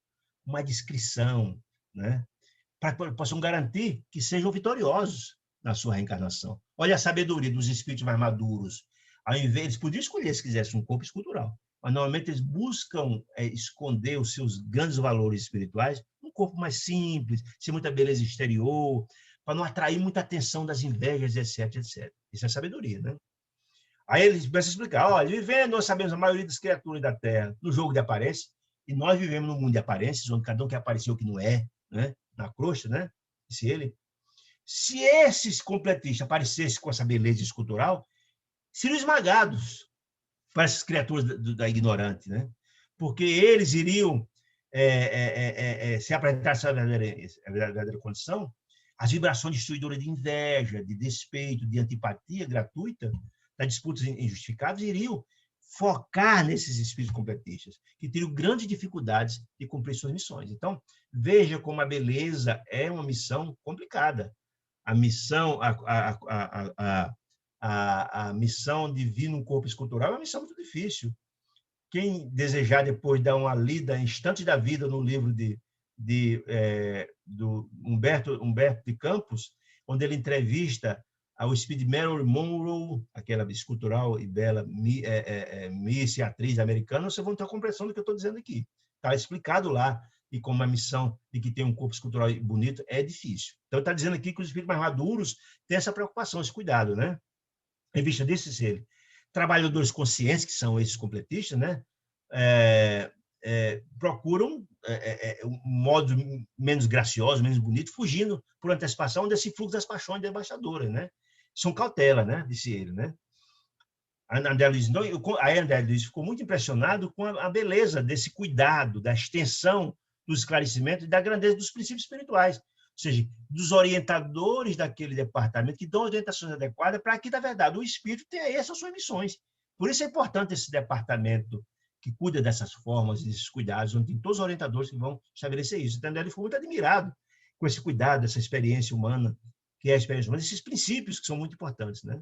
uma discrição, né? Para que possam garantir que sejam vitoriosos na sua reencarnação. Olha a sabedoria dos espíritos mais maduros. Ao invés, eles podiam escolher, se quisessem, um corpo escultural, mas normalmente eles buscam esconder os seus grandes valores espirituais num corpo mais simples, sem muita beleza exterior, para não atrair muita atenção das invejas, etc, etc. Isso é sabedoria, né? Aí eles começam a explicar, olha, vivendo, nós sabemos a maioria das criaturas da Terra no jogo de aparência, e nós vivemos num mundo de aparências, onde cada um quer aparecer o que não é, né? Na crosta, né? Disse ele. Se esses completistas aparecessem com essa beleza escultural, seriam esmagados para essas criaturas da ignorante, né? Porque eles iriam se apresentar essa verdadeira condição, as vibrações destruidoras de inveja, de despeito, de antipatia gratuita, das disputas injustificáveis, iriam focar nesses espíritos completistas, que teriam grandes dificuldades de cumprir suas missões. Então, veja como a beleza é uma missão complicada. A missão, a missão de vir num corpo escultural é uma missão muito difícil. Quem desejar depois dar uma lida Instantes da Vida no livro do Humberto de Campos, onde ele entrevista ao espírito de Marilyn Monroe, aquela escultural e bela Miss e atriz americana, vocês vão ter a compreensão do que eu estou dizendo aqui. Está explicado lá, e como a missão de que tem um corpo escultural bonito é difícil. Então, está dizendo aqui que os espíritos mais maduros têm essa preocupação, esse cuidado, né? Em vista desses, ele. Trabalhadores conscientes, que são esses completistas, né? Procuram um modo menos gracioso, menos bonito, fugindo por antecipação desse fluxo das paixões devastadoras, né? São cautela, né? Disse ele, né? A André Luiz ficou muito impressionado com a beleza desse cuidado, da extensão dos esclarecimentos e da grandeza dos princípios espirituais, ou seja, dos orientadores daquele departamento que dão orientações adequadas para que, na verdade, o espírito tenha essas suas missões. Por isso é importante esse departamento que cuida dessas formas, desses cuidados, onde tem todos os orientadores que vão estabelecer isso. Então, ele ficou muito admirado com esse cuidado, essa experiência humana, que é a experiência humana, esses princípios que são muito importantes, né?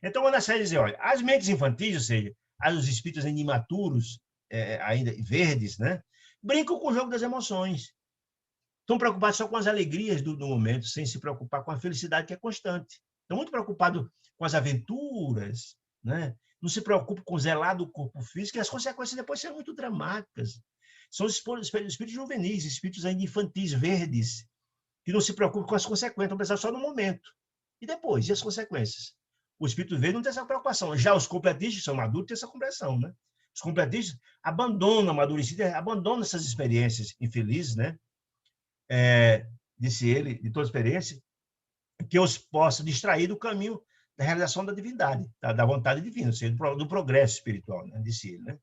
Então, Ana Célia diz, olha, as mentes infantis, ou seja, os espíritos ainda imaturos, ainda verdes, né, brincam com o jogo das emoções. Estão preocupados só com as alegrias do momento, sem se preocupar com a felicidade que é constante. Estão muito preocupados com as aventuras, né? Não se preocupam com zelar do corpo físico, e as consequências depois são muito dramáticas. São os espíritos juvenis, espíritos ainda infantis, verdes, que não se preocupam com as consequências, estão pensando só no momento. E depois, e as consequências? O espírito verde não tem essa preocupação. Já os completistas, que são maduros, têm essa compreensão, né? Os completistas abandonam a madureza, abandonam essas experiências infelizes, né? Disse ele, de toda experiência, que os possa distrair do caminho da realização da divindade, da vontade divina, ou seja, do progresso espiritual, né? Disse ele, né?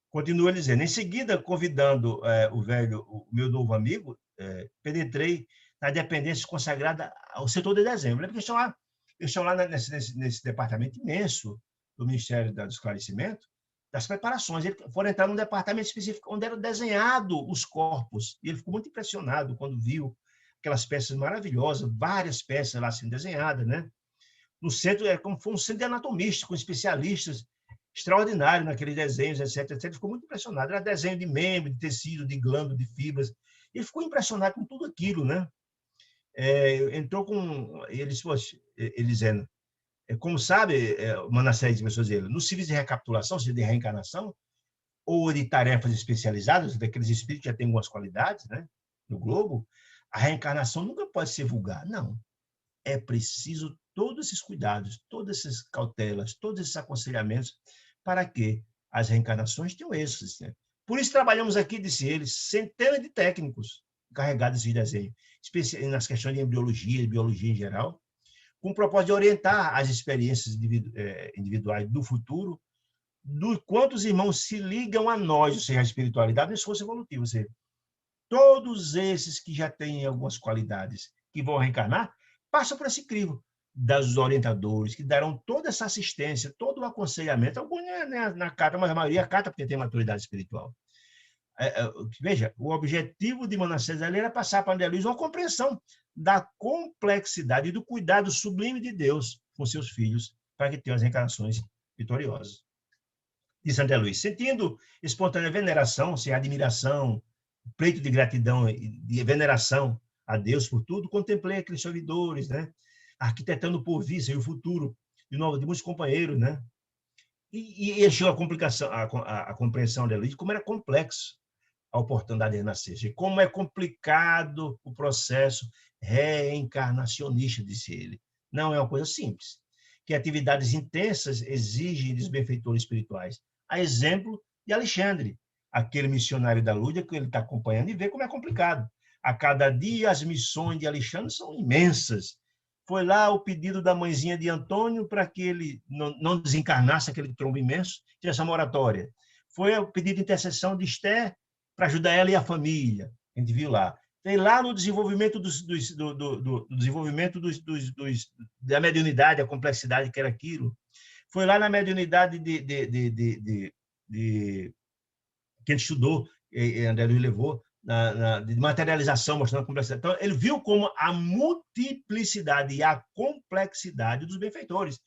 Continua dizendo, em seguida, convidando o meu novo amigo, penetrei na dependência consagrada ao setor de dezembro. Lembra que eles estão lá nesse departamento imenso do Ministério do Esclarecimento, das preparações. Eles foram entrar num departamento específico onde eram desenhados os corpos. E ele ficou muito impressionado quando viu aquelas peças maravilhosas, várias peças lá sendo desenhadas, né? No centro, como foi um centro de anatomista, com especialistas extraordinários naqueles desenhos, etc, etc. Ele ficou muito impressionado. Era desenho de membro, de tecido, de glândula, de fibras. Ele ficou impressionado com tudo aquilo, né? Entrou com... Eles dizendo, como sabe, Manassés de pessoas dele, nos serviços de recapitulação, ou seja, de reencarnação, ou de tarefas especializadas, daqueles espíritos que já têm algumas qualidades, né, no globo, a reencarnação nunca pode ser vulgar, não. É preciso todos esses cuidados, todas essas cautelas, todos esses aconselhamentos para que as reencarnações tenham êxito, né? Por isso trabalhamos aqui, disse ele, centenas de técnicos encarregados de desenho, nas questões de embriologia, de biologia em geral, com o propósito de orientar as experiências individuais do futuro, do quanto os irmãos se ligam a nós, ou seja, a espiritualidade, no esforço evolutivo. Ou seja, todos esses que já têm algumas qualidades que vão reencarnar, passam por esse crivo dos orientadores, que darão toda essa assistência, todo o aconselhamento, alguns na carta, mas a maioria acata porque tem maturidade espiritual. Veja, o objetivo de Manassés ali era passar para André Luiz uma compreensão da complexidade e do cuidado sublime de Deus com seus filhos, para que tenham as reencarnações vitoriosas. Disse André Luiz, sentindo espontânea veneração, sem admiração, pleito de gratidão e de veneração a Deus por tudo, contemplei aqueles servidores, né? Arquitetando o porvir e o futuro de muitos companheiros, né? E achou a complicação, a compreensão de Luiz, como era complexo a oportunidade de renascer, e como é complicado o processo reencarnacionista, disse ele. Não é uma coisa simples, que atividades intensas exigem dos benfeitores espirituais. A exemplo de Alexandre, aquele missionário da Lúdia que ele está acompanhando, e vê como é complicado. A cada dia as missões de Alexandre são imensas. Foi lá o pedido da mãezinha de Antônio para que ele não desencarnasse aquele trombo imenso, tivesse essa moratória. Foi o pedido de intercessão de Esther para ajudar ela e a família. A gente viu lá. Tem lá no desenvolvimento da mediunidade, a complexidade que era aquilo. Foi lá na mediunidade que ele estudou, André Luiz levou, de materialização, mostrando a complexidade. Então, ele viu como a multiplicidade e a complexidade dos benfeitores.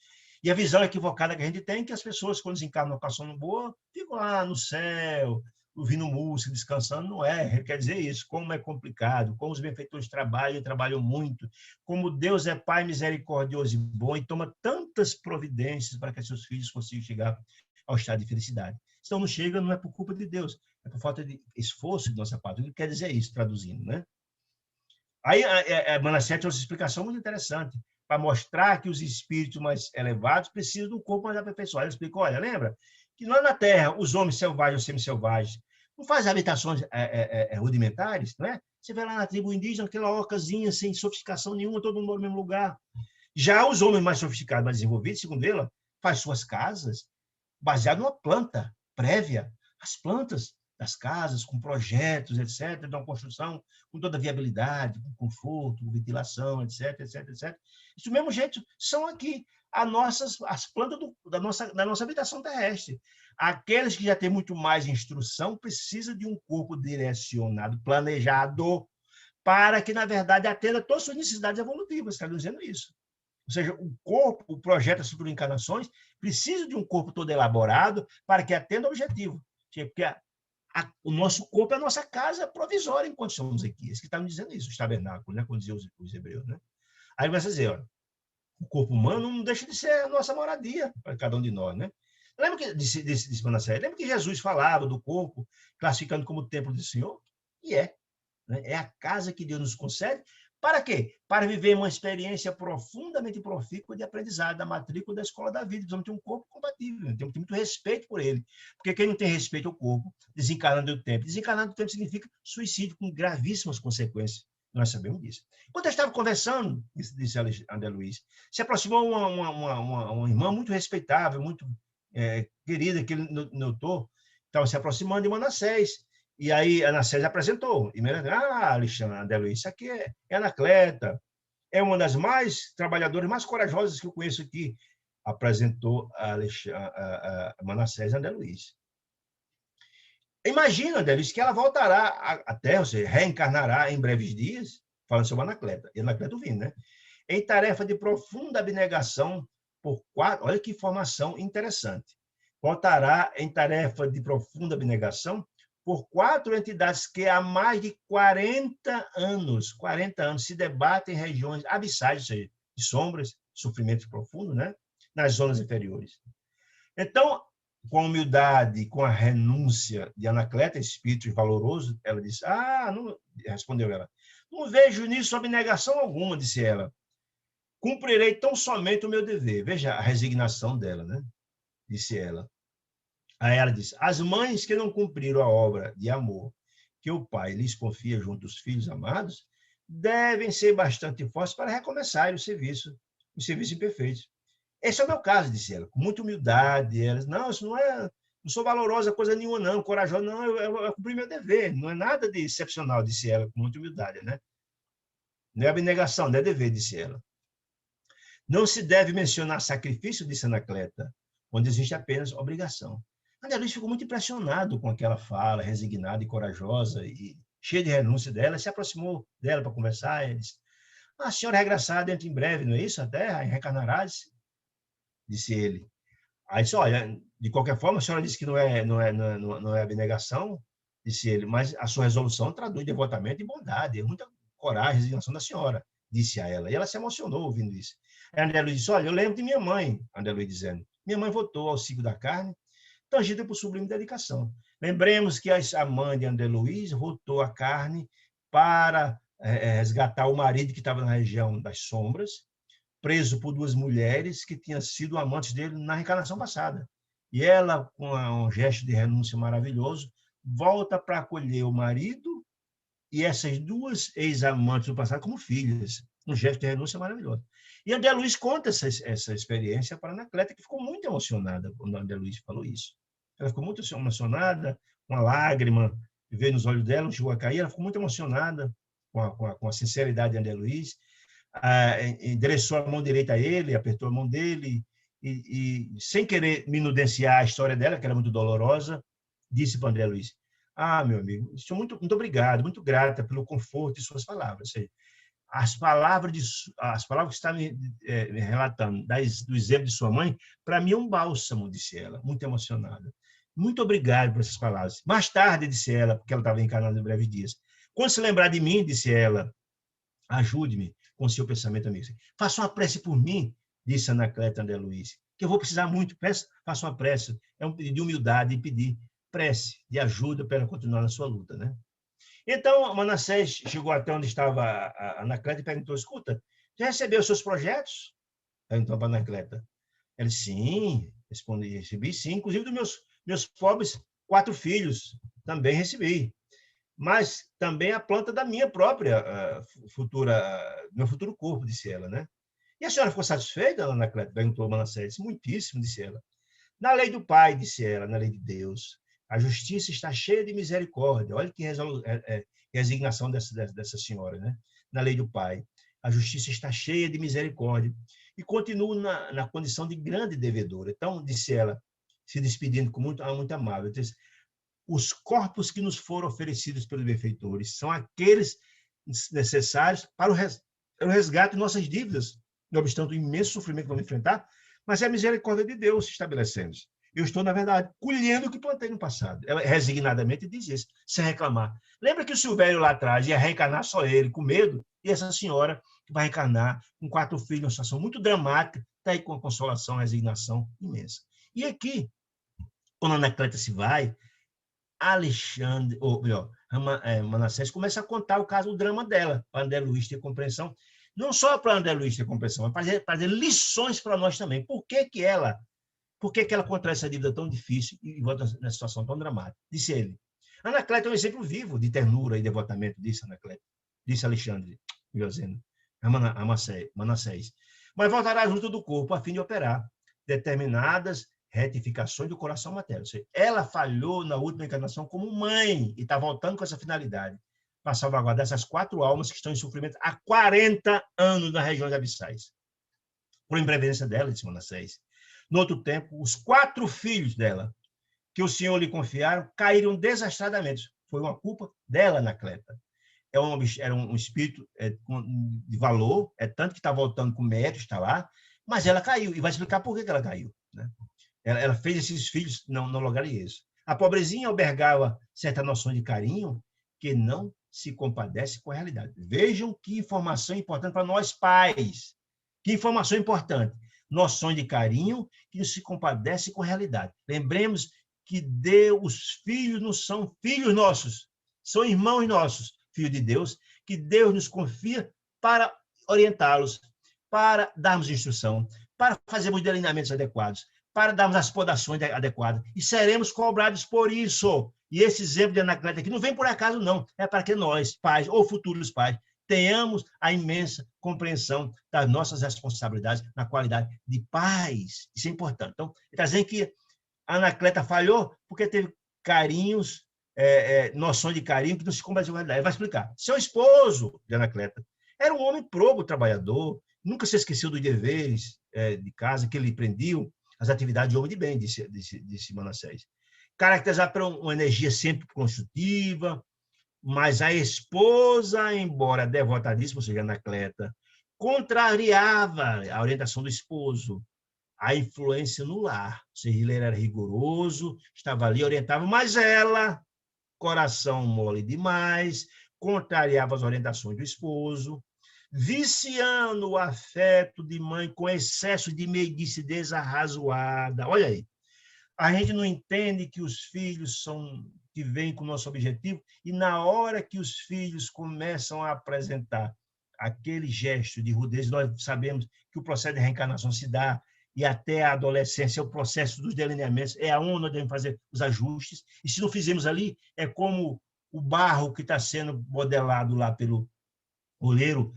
E a visão equivocada que a gente tem, que as pessoas, quando desencarnam uma sono boa, ficam lá no céu, ouvindo música, descansando. Não é, ele quer dizer isso, como é complicado, como os benfeitores trabalham muito, como Deus é Pai misericordioso e bom e toma tantas providências para que seus filhos consigam chegar ao estado de felicidade. Se não chega, não é por culpa de Deus, é por falta de esforço de nossa parte. O que quer dizer isso, traduzindo, né? Aí, Manassés trouxe uma explicação muito interessante, para mostrar que os espíritos mais elevados precisam de um corpo mais aperfeiçoado. Ele explicou, olha, lembra que lá na Terra, os homens selvagens ou semi-selvagens não fazem habitações rudimentares, não é? Você vê lá na tribo indígena, aquela ocasinha sem sofisticação nenhuma, todo mundo no mesmo lugar. Já os homens mais sofisticados, mais desenvolvidos, segundo ele, faz suas casas baseado numa planta prévia, as plantas das casas, com projetos, etc., de uma construção com toda a viabilidade, com conforto, com ventilação, etc., etc., etc. Do mesmo jeito, são aqui as plantas da nossa habitação terrestre. Aqueles que já têm muito mais instrução precisam de um corpo direcionado, planejado, para que, na verdade, atenda todas as suas necessidades evolutivas. Está dizendo isso. Ou seja, o corpo, o projeto das encarnações, precisa de um corpo todo elaborado para que atenda ao objetivo. Porque o nosso corpo é a nossa casa provisória enquanto estamos aqui. Eles que estavam dizendo isso, os tabernáculos, né? Como diziam os hebreus. Né? Aí vai dizer, olha, o corpo humano não deixa de ser a nossa moradia para cada um de nós. Né? Lembra que, disse Manassés, lembra que Jesus falava do corpo, classificando como o templo do Senhor? E é. Né? É a casa que Deus nos concede. Para quê? Para viver uma experiência profundamente profícua de aprendizado da matrícula da escola da vida. Precisamos ter um corpo compatível, temos que ter muito respeito por ele. Porque quem não tem respeito ao corpo, desencarnando do tempo. Desencarnando do tempo significa suicídio com gravíssimas consequências. Nós sabemos disso. Quando eu estava conversando, disse André Luiz, se aproximou uma irmã muito respeitável, muito querida, que ele notou, estava se aproximando de Manassés. E aí, a Manassés apresentou. E Alexandre, André Luiz, isso aqui é Anacleta. É uma das mais trabalhadoras, mais corajosas que eu conheço aqui. Apresentou a Manassés André Luiz. Imagina, André Luiz, que ela voltará à Terra, ou seja, reencarnará em breves dias, falando sobre Anacleta. E Anacleta vindo, né? Em tarefa de profunda abnegação por 4... Olha que informação interessante. Voltará em tarefa de profunda abnegação por 4 entidades que há mais de 40 anos se debatem em regiões abissais, ou seja, de sombras, sofrimentos profundos, né? Nas zonas inferiores. Então, com a humildade, com a renúncia de Anacleta, espírito valoroso, ela disse, não, respondeu ela, não vejo nisso abnegação alguma, disse ela. Cumprirei tão somente o meu dever. Veja a resignação dela, né? Disse ela. Aí ela diz, as mães que não cumpriram a obra de amor que o pai lhes confia junto aos filhos amados, devem ser bastante fortes para recomeçar o serviço os serviços imperfeitos. Esse é o meu caso, disse ela, com muita humildade. Ela disse, não, isso não é, não sou valorosa coisa nenhuma, não, corajosa, não, eu cumpri meu dever, não é nada de excepcional, disse ela, com muita humildade, né? Não é abnegação, não é dever, disse ela. Não se deve mencionar sacrifício, disse Anacleta, onde existe apenas obrigação. André Luiz ficou muito impressionado com aquela fala, resignada e corajosa, e cheia de renúncia dela, se aproximou dela para conversar, e disse, a senhora regressará dentro em breve, não é isso? A terra reencarnará, disse ele. Aí disse, olha, de qualquer forma, a senhora disse que não é abnegação, disse ele, mas a sua resolução traduz devotamento e bondade, é muita coragem, resignação da senhora, disse a ela. E ela se emocionou ouvindo isso. Aí André Luiz disse, olha, eu lembro de minha mãe, André Luiz dizendo, minha mãe votou ao ciclo da carne, tangida por sublime dedicação. Lembremos que a mãe de André Luiz votou a carne para resgatar o marido que estava na região das sombras, preso por duas mulheres que tinham sido amantes dele na reencarnação passada. E ela, com um gesto de renúncia maravilhoso, volta para acolher o marido e essas duas ex-amantes do passado como filhas. Um gesto de renúncia maravilhoso. E André Luiz conta essa experiência para a Anacleta, que ficou muito emocionada quando André Luiz falou isso. Ela ficou muito emocionada, uma lágrima veio nos olhos dela, não chegou a cair, ela ficou muito emocionada com a sinceridade de André Luiz, endereçou a mão direita a ele, apertou a mão dele, sem querer minudenciar a história dela, que era muito dolorosa, disse para André Luiz, meu amigo, estou muito obrigado, muito grata pelo conforto de suas palavras. As palavras que está me relatando do exemplo de sua mãe, para mim é um bálsamo, disse ela, muito emocionada. Muito obrigado por essas palavras. Mais tarde, disse ela, porque ela estava encarnada em breves dias, quando se lembrar de mim, disse ela, ajude-me com seu pensamento, amigo. Faça uma prece por mim, disse Anacleta André Luiz, que eu vou precisar muito. Faça uma prece. É um pedido de humildade e pedir prece, de ajuda para continuar na sua luta, né? Então, Manassés chegou até onde estava a Anacleta e perguntou, escuta, já recebeu os seus projetos? Perguntou para a Anacleta. Ele, sim, recebi sim, inclusive dos meus pobres 4 filhos, também recebi. Mas também a planta da minha própria meu futuro corpo, disse ela, né? E a senhora ficou satisfeita, Anacleta? Perguntou Manassés. Muitíssimo, disse ela. Na lei do Pai, disse ela, na lei de Deus, a justiça está cheia de misericórdia. Olha que resignação dessa senhora, né? Na lei do Pai, a justiça está cheia de misericórdia. E continua na condição de grande devedora. Então, disse ela, se despedindo com muito amável, disse, os corpos que nos foram oferecidos pelos benfeitores são aqueles necessários para o resgate de nossas dívidas, não obstante o imenso sofrimento que vamos enfrentar, mas é a misericórdia de Deus se estabelecendo. Eu estou, na verdade, colhendo o que plantei no passado. Ela resignadamente diz isso, sem reclamar. Lembra que o Silvério lá atrás ia reencarnar só ele, com medo, e essa senhora que vai reencarnar com 4 filhos, uma situação muito dramática, está aí com a consolação, a resignação imensa. E aqui, quando a Anacleta se vai, Alexandre, ou melhor, Manassés começa a contar o drama dela, para André Luiz ter compreensão, não só para André Luiz ter compreensão, mas para fazer lições para nós também. Por que ela contrai essa dívida tão difícil e volta nessa situação tão dramática? Disse ele. Anacleto é um exemplo vivo de ternura e devotamento, disse Anacleto, disse Alexandre, dizendo, Manassés. Mas voltará junto do corpo a fim de operar determinadas retificações do coração materno. Ela falhou na última encarnação como mãe e está voltando com essa finalidade para salvaguardar essas 4 almas que estão em sofrimento há 40 anos nas regiões abissais. Por imprevidência dela, disse Manassés. No outro tempo, os 4 filhos dela, que o Senhor lhe confiaram, caíram desastradamente. Foi uma culpa dela, Anacleta. Era um espírito de valor, tanto que está voltando com mérito, está lá, mas ela caiu, e vai explicar por que ela caiu, né? Ela fez esses filhos não lograrem isso. A pobrezinha albergava certa noção de carinho que não se compadece com a realidade. Vejam que informação importante para nós pais. Que informação importante. Noções de carinho que não se compadece com a realidade. Lembremos que os filhos não são filhos nossos, são irmãos nossos, filhos de Deus, que Deus nos confia para orientá-los, para darmos instrução, para fazermos delineamentos adequados, para darmos as podações adequadas, e seremos cobrados por isso. E esse exemplo de Anacleta aqui não vem por acaso, não. É para que nós, pais ou futuros pais, tenhamos a imensa compreensão das nossas responsabilidades na qualidade de pais. Isso é importante. Então, ele está dizendo que a Anacleta falhou porque teve carinhos, noção de carinho que não se conversa com a realidade. Ele vai explicar. Seu esposo, de Anacleta, era um homem probo, trabalhador, nunca se esqueceu dos deveres de casa que lhe prendiam as atividades de homem de bem, disse Manassés. Caracterizado por uma energia sempre construtiva, mas a esposa, embora devotadíssima, ou seja, Anacleta, contrariava a orientação do esposo, a influência no lar. Ou seja, ele era rigoroso, estava ali, orientava, mas ela, coração mole demais, contrariava as orientações do esposo, viciando o afeto de mãe com excesso de meiguice desarrazoada. Olha aí, a gente não entende que os filhos são que vêm com o nosso objetivo, e na hora que os filhos começam a apresentar aquele gesto de rudez, nós sabemos que o processo de reencarnação se dá, e até a adolescência, o processo dos delineamentos, é aonde nós devemos fazer os ajustes, e se não fizermos ali, é como o barro que está sendo modelado lá pelo oleiro,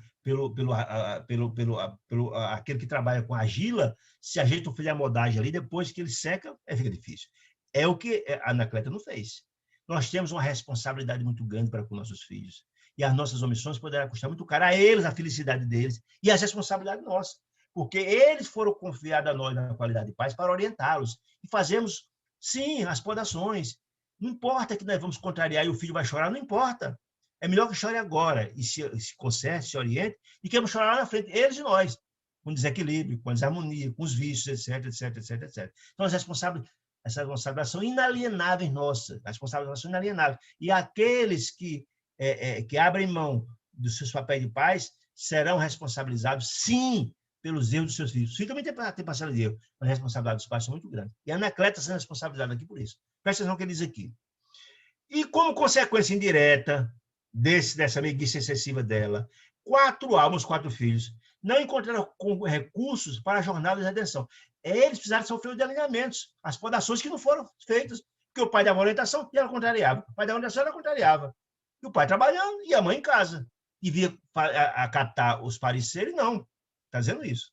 aquele que trabalha com argila, se a gente não fizer a modagem ali, depois que ele seca, fica difícil. É o que a Anacleta não fez. Nós temos uma responsabilidade muito grande para com nossos filhos, e as nossas omissões poderão custar muito caro a eles, a felicidade deles, e a responsabilidade nossa, porque eles foram confiados a nós na qualidade de pais para orientá-los, e fazemos, sim, as podações. Não importa que nós vamos contrariar e o filho vai chorar, não importa. É melhor que chore agora e se conserte, se oriente, e que vamos chorar lá na frente, eles e nós, com desequilíbrio, com desarmonia, com os vícios, etc, etc, etc, etc. Então, essas responsabilidades são inalienáveis nossas, as responsabilidades são inalienáveis. E aqueles que abrem mão dos seus papéis de pais serão responsabilizados, sim, pelos erros dos seus filhos. Os filhos também têm parcela de erro, mas a responsabilidade dos pais são muito grande. E a Anacleta sendo responsabilizada aqui por isso. Presta atenção no que ele diz aqui. E como consequência indireta dessa meiguice excessiva dela, 4 filhos, não encontraram recursos para a jornada de redenção. Eles precisaram sofrer os delineamentos, as podações que não foram feitas, porque o pai dava orientação e ela contrariava. O pai dava orientação e ela contrariava. E o pai trabalhando e a mãe em casa. E via acatar os pareceres, não. Está dizendo isso.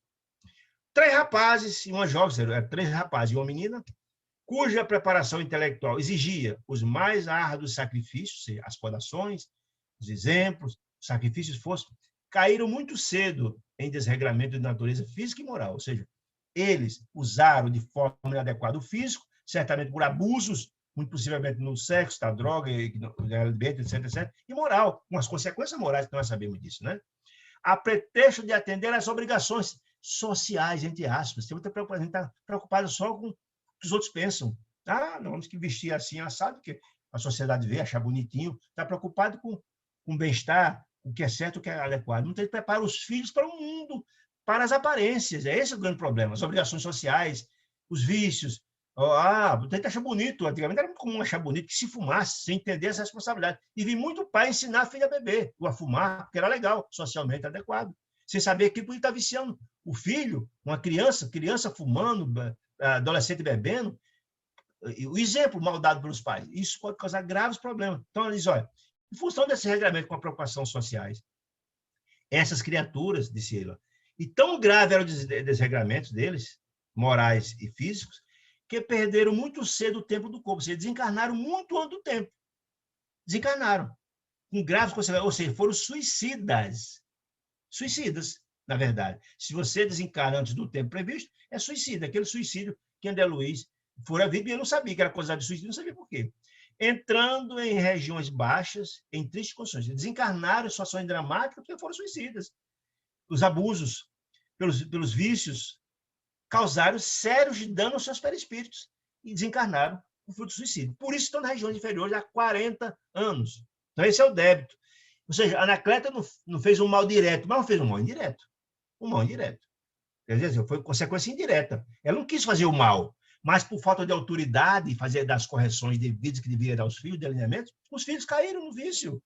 3 rapazes e uma jovem, 3 rapazes e uma menina, cuja preparação intelectual exigia os mais árduos sacrifícios, as podações, os exemplos, os sacrifícios caíram muito cedo em desregramento de natureza física e moral, ou seja, eles usaram de forma inadequada o físico, certamente por abusos, muito possivelmente no sexo, na droga, etc, etc, e moral, com as consequências morais que nós sabemos disso, né? A pretexto de atender às obrigações sociais, entre aspas. Tem muita preocupação, a gente está preocupado só com o que os outros pensam. Ah, não, temos que vestir assim, assado, porque a sociedade vê, achar bonitinho. Está preocupado com o bem-estar, o que é certo, o que é adequado. Não tem que preparar os filhos para o mundo, para as aparências. É esse o grande problema. As obrigações sociais, os vícios. Tem que achar bonito. Antigamente era muito comum achar bonito que se fumasse, sem entender essa responsabilidade. E vi muito pai ensinar a filha a beber, ou a fumar, porque era legal, socialmente adequado. Sem saber que podia estar viciando o filho, uma criança fumando, adolescente bebendo. O exemplo mal dado pelos pais. Isso pode causar graves problemas. Então, eles, olha, em função desse regramento com a preocupação sociais, essas criaturas, disse ele, e tão grave eram os desregramentos deles, morais e físicos, que perderam muito cedo o tempo do corpo, ou seja, desencarnaram muito antes do tempo. Desencarnaram, com graves consequências, ou seja, foram suicidas. Suicidas, na verdade. Se você desencarna antes do tempo previsto, é suicida, aquele suicídio que André Luiz fora vítima e eu não sabia que era coisa de suicídio, não sabia por quê. Entrando em regiões baixas, em tristes condições. Desencarnaram em situações dramáticas porque foram suicidas. Os abusos pelos vícios causaram sérios danos aos seus perispíritos e desencarnaram com fruto do suicídio. Por isso estão nas regiões inferiores há 40 anos. Então, esse é o débito. Ou seja, a Anacleta não fez um mal direto, mas fez um mal indireto. Um mal indireto. Quer dizer, foi consequência indireta. Ela não quis fazer o mal, mas por falta de autoridade, fazer das correções devidas que devia dar aos filhos, de alinhamento, os filhos caíram no vício.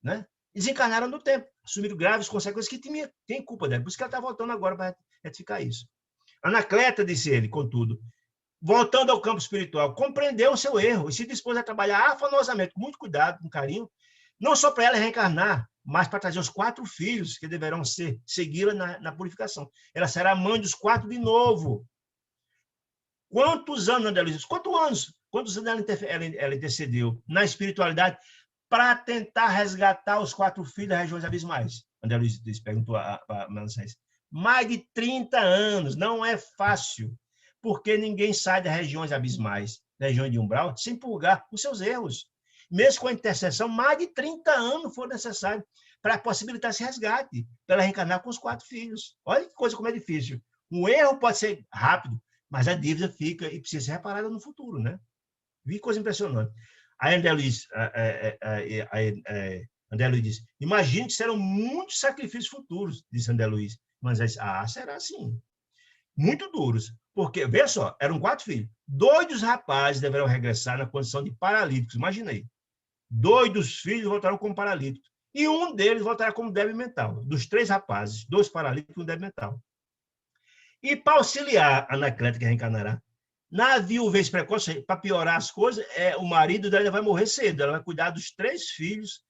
Né? Desencarnaram no tempo, assumiram graves consequências que tem culpa dela. Por isso que ela está voltando agora para retificar isso. Anacleta, disse ele, contudo, voltando ao campo espiritual, compreendeu o seu erro e se dispôs a trabalhar afanosamente, com muito cuidado, com carinho, não só para ela reencarnar, mas para trazer os 4 filhos que deverão segui-la na purificação. Ela será mãe dos 4 de novo. Quantos anos, André Luiz? Quantos anos ela intercedeu na espiritualidade para tentar resgatar os 4 filhos das regiões abismais? André Luiz perguntou a Manassés. Mais de 30 anos, não é fácil, porque ninguém sai das regiões abismais, das regiões de umbral, sem purgar os seus erros. Mesmo com a intercessão, mais de 30 anos foram necessários para possibilitar esse resgate, para ela reencarnar com os 4 filhos. Olha que coisa como é difícil. Um erro pode ser rápido, mas a dívida fica e precisa ser reparada no futuro, né? Vi coisa impressionante. Aí André Luiz, André Luiz disse, imagine que serão muitos sacrifícios futuros, disse André Luiz. Mas será sim. Muito duros. Porque, veja só, eram 4 filhos. 2 dos rapazes deverão regressar na condição de paralíticos. Imaginei. 2 dos filhos voltarão como paralíticos. E um deles voltará como débil mental. Dos 3 rapazes, 2 paralíticos e um débil mental. E para auxiliar a Anacleto, que reencarnará, na viuvez precoce, para piorar as coisas, o marido dela vai morrer cedo. Ela vai cuidar dos 3 filhos,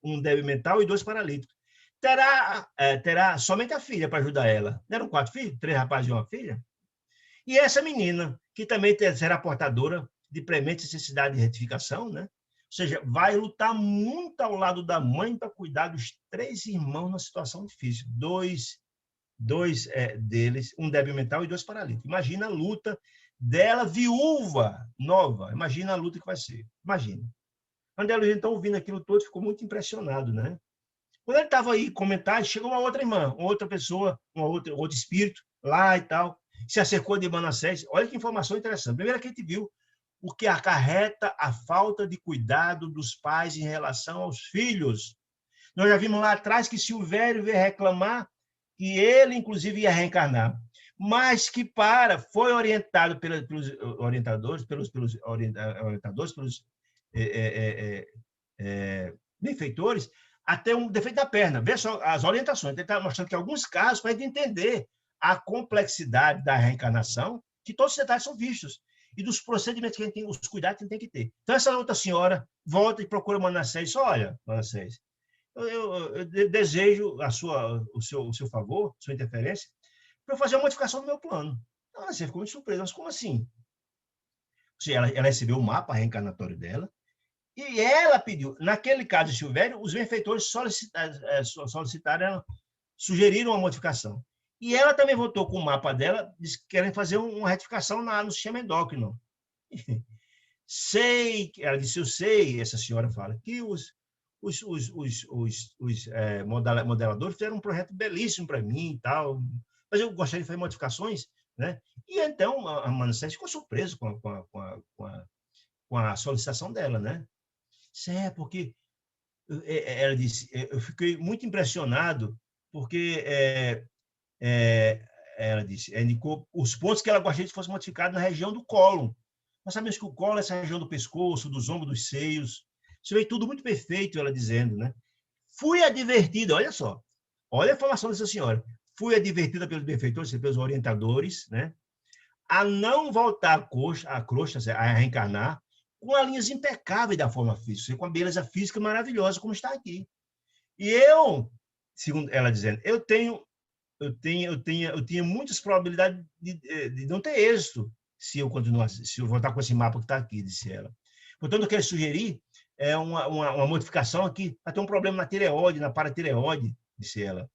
um débil mental e 2 paralíticos. Terá somente a filha para ajudar ela. Não eram 4 filhos? 3 rapazes e uma filha? E essa menina, que também será portadora de premente necessidade de retificação, né? Ou seja, vai lutar muito ao lado da mãe para cuidar dos 3 irmãos numa situação difícil. Dois deles, um débil mental e 2 paralíticos. Imagina a luta dela, viúva, nova. Imagina a luta que vai ser. Imagina. André Luiz, então, ouvindo aquilo todo, ficou muito impressionado, né? Quando ele estava aí comentar, chegou uma outra irmã, outra pessoa, outro espírito lá e tal, se acercou de Manassés. Olha que informação interessante. Primeiro que a gente viu o que acarreta a falta de cuidado dos pais em relação aos filhos. Nós já vimos lá atrás que Silvério veio reclamar que ele, inclusive, ia reencarnar, mas que foi orientado pelos orientadores, pelos benfeitores, até um defeito da perna. Veja só as orientações. Ele está mostrando que alguns casos, para a gente entender a complexidade da reencarnação, que todos os detalhes são vistos, e dos procedimentos que a gente tem, os cuidados que a gente tem que ter. Então, essa outra senhora volta e procura Manassés e diz, olha, Manassés, eu desejo o seu favor, sua interferência, para eu fazer uma modificação do meu plano. Então, você ficou muito surpresa, mas como assim? Ela recebeu o mapa reencarnatório dela, e ela pediu, naquele caso de Silvério, os benfeitores sugeriram uma modificação. E ela também voltou com o mapa dela, querendo fazer uma retificação no sistema endócrino. Ela disse, eu sei, essa senhora fala, que os modeladores fizeram um projeto belíssimo para mim e tal, mas eu gostaria de fazer modificações, né? E então a Manassés ficou surpreso com a solicitação dela, né? Isso porque ela disse, eu fiquei muito impressionado porque ela disse, indicou os pontos que ela gostaria que fossem modificados na região do cólon. Nós sabemos que o colo é essa região do pescoço, dos ombros, dos seios. Isso veio tudo muito perfeito, ela dizendo, né? Fui advertida, olha só, olha a informação dessa senhora. Fui advertida pelos benfeitores, pelos orientadores, né? A não voltar a crosta, a reencarnar, com as linhas impecáveis da forma física, com a beleza física maravilhosa, como está aqui. E eu, segundo ela dizendo, eu tinha muitas probabilidades de não ter êxito se eu voltar com esse mapa que está aqui, disse ela. Portanto, eu quero sugerir uma modificação aqui para ter um problema na tireoide, na paratireoide, disse ela.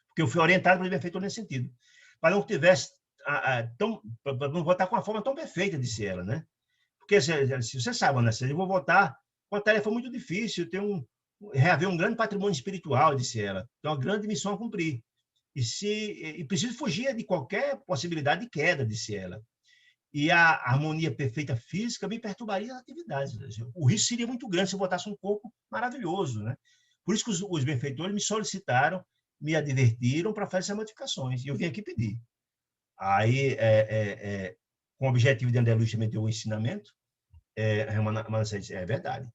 Porque eu fui orientado pelo benfeitor nesse sentido. Para não tivesse para não votar com uma forma tão perfeita, disse ela, né? Porque se você sabe, né? Se eu vou votar, uma tarefa muito difícil, reaver um grande patrimônio espiritual, disse ela. Tem uma grande missão a cumprir. E preciso fugir de qualquer possibilidade de queda, disse ela. E a harmonia perfeita física me perturbaria as atividades. O risco seria muito grande se eu botasse um corpo maravilhoso, né? Por isso que os benfeitores me solicitaram, me advertiram para fazer essas modificações. E eu vim aqui pedir. Aí, com o objetivo de André Luiz também ter o ensinamento, Manassés disse, é verdade.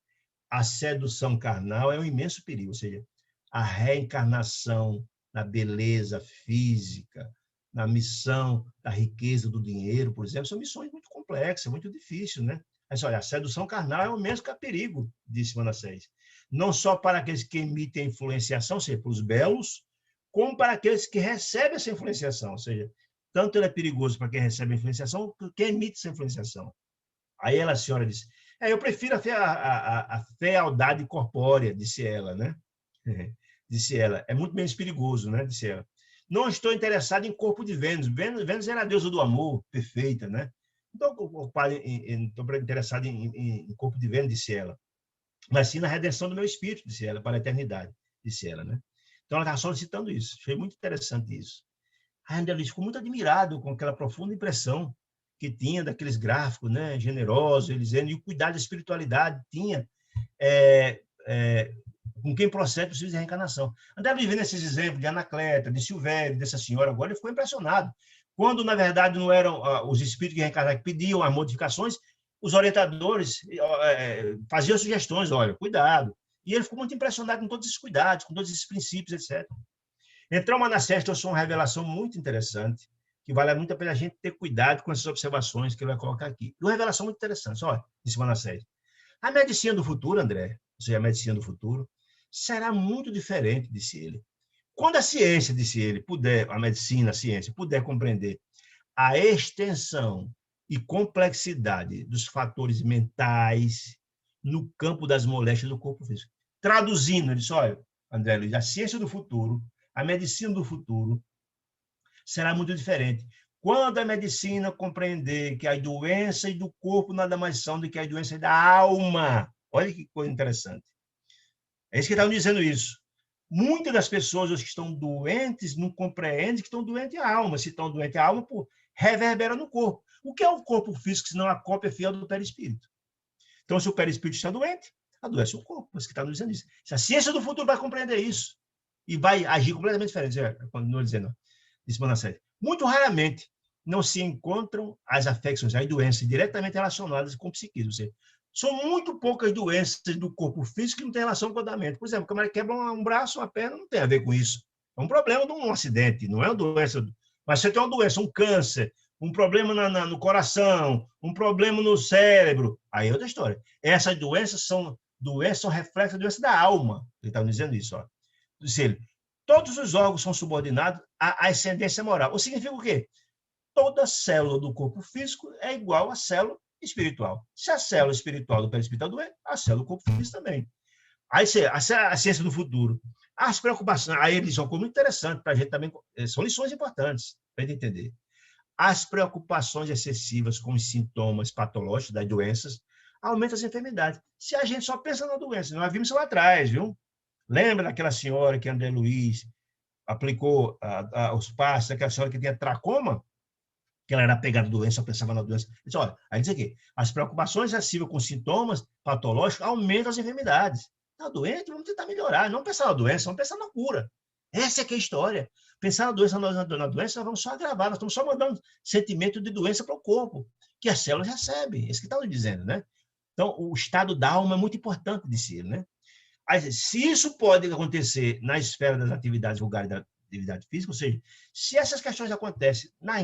A sedução carnal é um imenso perigo, ou seja, a reencarnação na beleza física, na missão da riqueza do dinheiro, por exemplo, são missões muito complexas, muito difíceis, né? Aí, olha, a sedução carnal é o mesmo que a perigo, disse Manassés. Não só para aqueles que emitem influenciação, ou seja, para os belos, como para aqueles que recebem essa influenciação. Ou seja, tanto ele é perigoso para quem recebe a influenciação, quanto quem emite essa influenciação. Aí ela, a senhora disse, eu prefiro a fealdade corpórea, disse ela, né? Disse ela, é muito menos perigoso, né? Disse ela. Não estou interessado em corpo de Vênus. Vênus era a deusa do amor, perfeita, né? Então, estou interessado em corpo de Vênus, disse ela. Mas sim na redenção do meu espírito, disse ela, para a eternidade, disse ela, né? Então, ela estava solicitando isso. Achei muito interessante isso. A André Luiz ficou muito admirado com aquela profunda impressão que tinha daqueles gráficos, né, generosos, eles dizendo, e o cuidado da espiritualidade tinha com quem procede o ciclo de reencarnação. André Luiz, vendo esses exemplos de Anacleta, de Silvério, dessa senhora agora, ele ficou impressionado. Quando, na verdade, não eram os espíritos que reencarnaram que pediam as modificações, os orientadores faziam sugestões, olha, cuidado. E ele ficou muito impressionado com todos esses cuidados, com todos esses princípios, etc. Então, Manassés trouxe uma revelação muito interessante, que vale muito a pena a gente ter cuidado com essas observações que ele vai colocar aqui. E uma revelação muito interessante, olha, disse Manassés. A medicina do futuro, André, ou seja, a medicina do futuro, será muito diferente, disse ele. Quando a ciência, disse ele, puder, a medicina, a ciência, puder compreender a extensão e complexidade dos fatores mentais no campo das moléstias do corpo físico. Traduzindo, ele disse, olha, André Luiz, a ciência do futuro, a medicina do futuro será muito diferente. Quando a medicina compreender que as doenças do corpo nada mais são do que as doenças da alma. Olha que coisa interessante. É isso que está dizendo isso. Muitas das pessoas que estão doentes não compreendem que estão doentes a alma. Se estão doentes a alma, reverbera no corpo. O que é o corpo físico, senão a cópia fiel do perispírito? Então, se o perispírito está doente, adoece o corpo. É isso que está dizendo isso. Se a ciência do futuro vai compreender isso e vai agir completamente diferente, continua dizendo, disse Manassés. Muito raramente não se encontram as afecções, as doenças diretamente relacionadas com o psiquismo. Ou seja, são muito poucas doenças do corpo físico que não têm relação com a mente. Por exemplo, o camarada quebra um braço, uma perna, não tem a ver com isso. É um problema de um acidente, não é uma doença. Mas você tem uma doença, um câncer, um problema no coração, um problema no cérebro, aí é outra história. Essas doenças são reflexos da doença da alma. Ele estava dizendo isso. Ó. Disse ele, todos os órgãos são subordinados à ascendência moral. O significa o quê? Toda célula do corpo físico é igual à célula espiritual. Se a célula espiritual do perispírito está doente, a célula do corpo físico também. Aí a ciência do futuro. As preocupações, aí eles são muito interessantes para a gente também, são lições importantes para a gente entender. As preocupações excessivas com os sintomas patológicos das doenças aumentam as enfermidades. Se a gente só pensa na doença, nós vimos isso lá atrás, viu? Lembra daquela senhora que André Luiz aplicou os passos, daquela senhora que tinha tracoma? Que ela era pegada da doença, pensava na doença. Disse, olha, aí diz aqui, as preocupações excessivas com sintomas patológicos aumentam as enfermidades. Está doente, vamos tentar melhorar. Não pensar na doença, vamos pensar na cura. Essa é que é a história. Pensar na doença, nós vamos só agravar, nós estamos só mandando sentimento de doença para o corpo, que as células recebem. Isso que está nos dizendo, né? Então, o estado da alma é muito importante de si, né? Aí, se isso pode acontecer na esfera das atividades vulgares da atividade física, ou seja, se essas questões acontecem na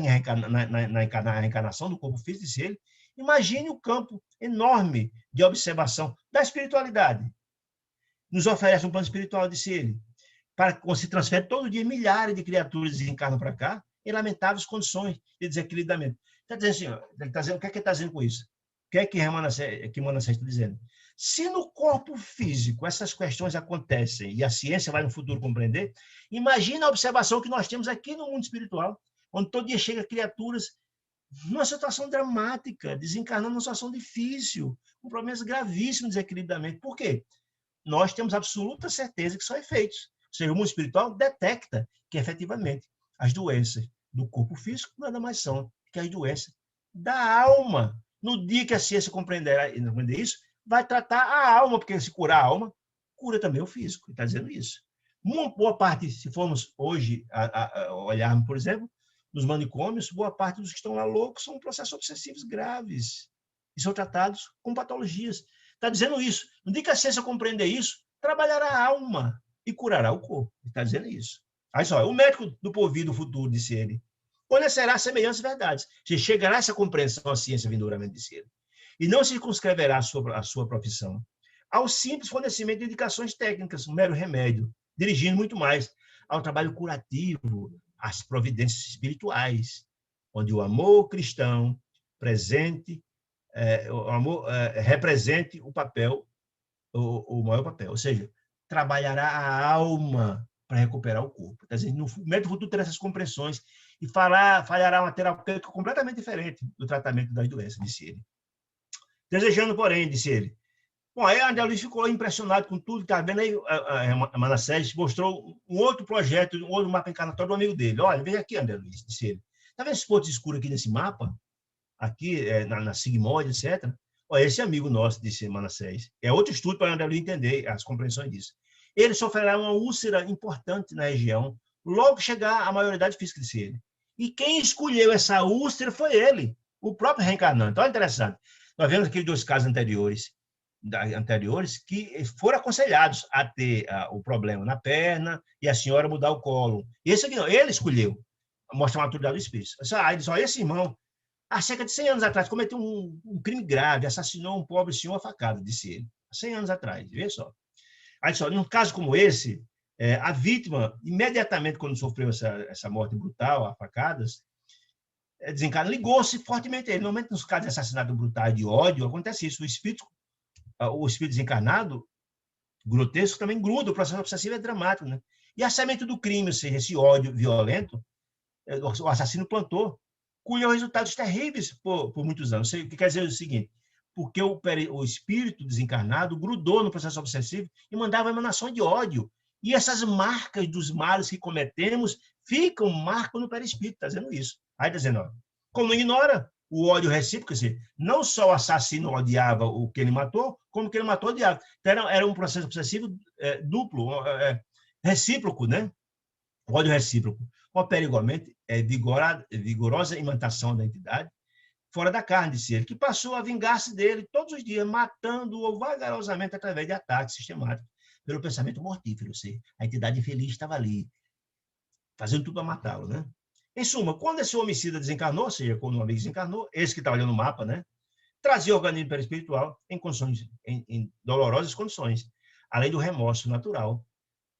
reencarnação do corpo físico, disse ele, imagine o campo enorme de observação da espiritualidade. Nos oferece um plano espiritual, disse ele, para que se transfere todo dia milhares de criaturas desencarnam para cá em lamentáveis condições de desequilibramento. Está dizendo assim, ele está dizendo, o que é que ele está dizendo com isso? O que é que Manassés está dizendo? Se no corpo físico essas questões acontecem e a ciência vai no futuro compreender, imagina a observação que nós temos aqui no mundo espiritual, onde todo dia chega criaturas numa situação dramática, desencarnando numa situação difícil, com problemas gravíssimos de desequilibramento. Por quê? Nós temos absoluta certeza que são efeitos. Ou seja, o mundo espiritual detecta que, efetivamente, as doenças do corpo físico nada mais são que as doenças da alma. No dia que a ciência compreender isso, vai tratar a alma, porque se curar a alma, cura também o físico. Ele está dizendo isso. Uma boa parte, se formos hoje olharmos, por exemplo, nos manicômios, boa parte dos que estão lá loucos são processos obsessivos graves e são tratados com patologias. Está dizendo isso. No dia que a ciência compreender isso, trabalhará a alma e curará o corpo. Está dizendo isso. Aí só, o médico do porvir do futuro, disse ele, conhecerá semelhanças e verdades. Se chegará a essa compreensão, a ciência vindouramente, disse ele. e não circunscreverá a sua profissão ao simples fornecimento de indicações técnicas, um mero remédio, dirigindo muito mais ao trabalho curativo, às providências espirituais, onde o amor cristão presente, o amor represente o papel, o maior papel, ou seja, trabalhará a alma para recuperar o corpo. Quer dizer, no método futuro terá essas compreensões e falhará uma terapêutica completamente diferente do tratamento das doenças, disse ele. Desejando, porém, disse ele. Bom, aí André Luiz ficou impressionado com tudo, está vendo aí, a Manassés mostrou um outro projeto, um outro mapa encarnatório do amigo dele. Olha, veja aqui, André Luiz, disse ele. Está vendo esse ponto escuro aqui nesse mapa? Aqui, na sigmoide, etc. Olha, esse amigo nosso, disse Manassés, é outro estudo para André Luiz entender as compreensões disso. Ele sofrerá uma úlcera importante na região, logo que chegar à maioridade física, disse ele. E quem escolheu essa úlcera foi ele, o próprio reencarnante. Olha, interessante. Nós vemos aqui 2 casos anteriores que foram aconselhados a ter o problema na perna e a senhora mudar o colo. Esse aqui não, ele escolheu. Mostra a maturidade do espírito. Ele disse, esse irmão, há cerca de 100 anos atrás, cometeu um crime grave, assassinou um pobre senhor a facada, disse ele. Há 100 anos atrás, vê só. Aí, num caso como esse, a vítima, imediatamente quando sofreu essa morte brutal, a facadas, desencarna, ligou-se fortemente a ele. Normalmente, nos casos de assassinato brutal e de ódio, acontece isso. O espírito desencarnado, grotesco, também gruda. O processo obsessivo é dramático, né? E a semente do crime, ou seja, esse ódio violento, o assassino plantou, colheu resultados terríveis por muitos anos. O que quer dizer o seguinte, porque o espírito desencarnado grudou no processo obsessivo e mandava emanação de ódio. E essas marcas dos males que cometemos marcam no perispírito, está dizendo isso. Aí está dizendo, como não ignora o ódio recíproco, quer dizer, não só o assassino odiava o que ele matou, como o que ele matou odiava. Então, era um processo obsessivo duplo, recíproco, né? O ódio recíproco. Opera igualmente vigorosa imantação da entidade, fora da carne, disse ele, que passou a vingar-se dele todos os dias, matando-o vagarosamente através de ataques sistemáticos pelo pensamento mortífero. Ou seja, a entidade infeliz estava ali, fazendo tudo para matá-lo, né? Em suma, quando esse homicida desencarnou, ou seja, quando o amigo desencarnou, esse que estava olhando o mapa, né? Trazia o organismo perispiritual em dolorosas condições, além do remorso natural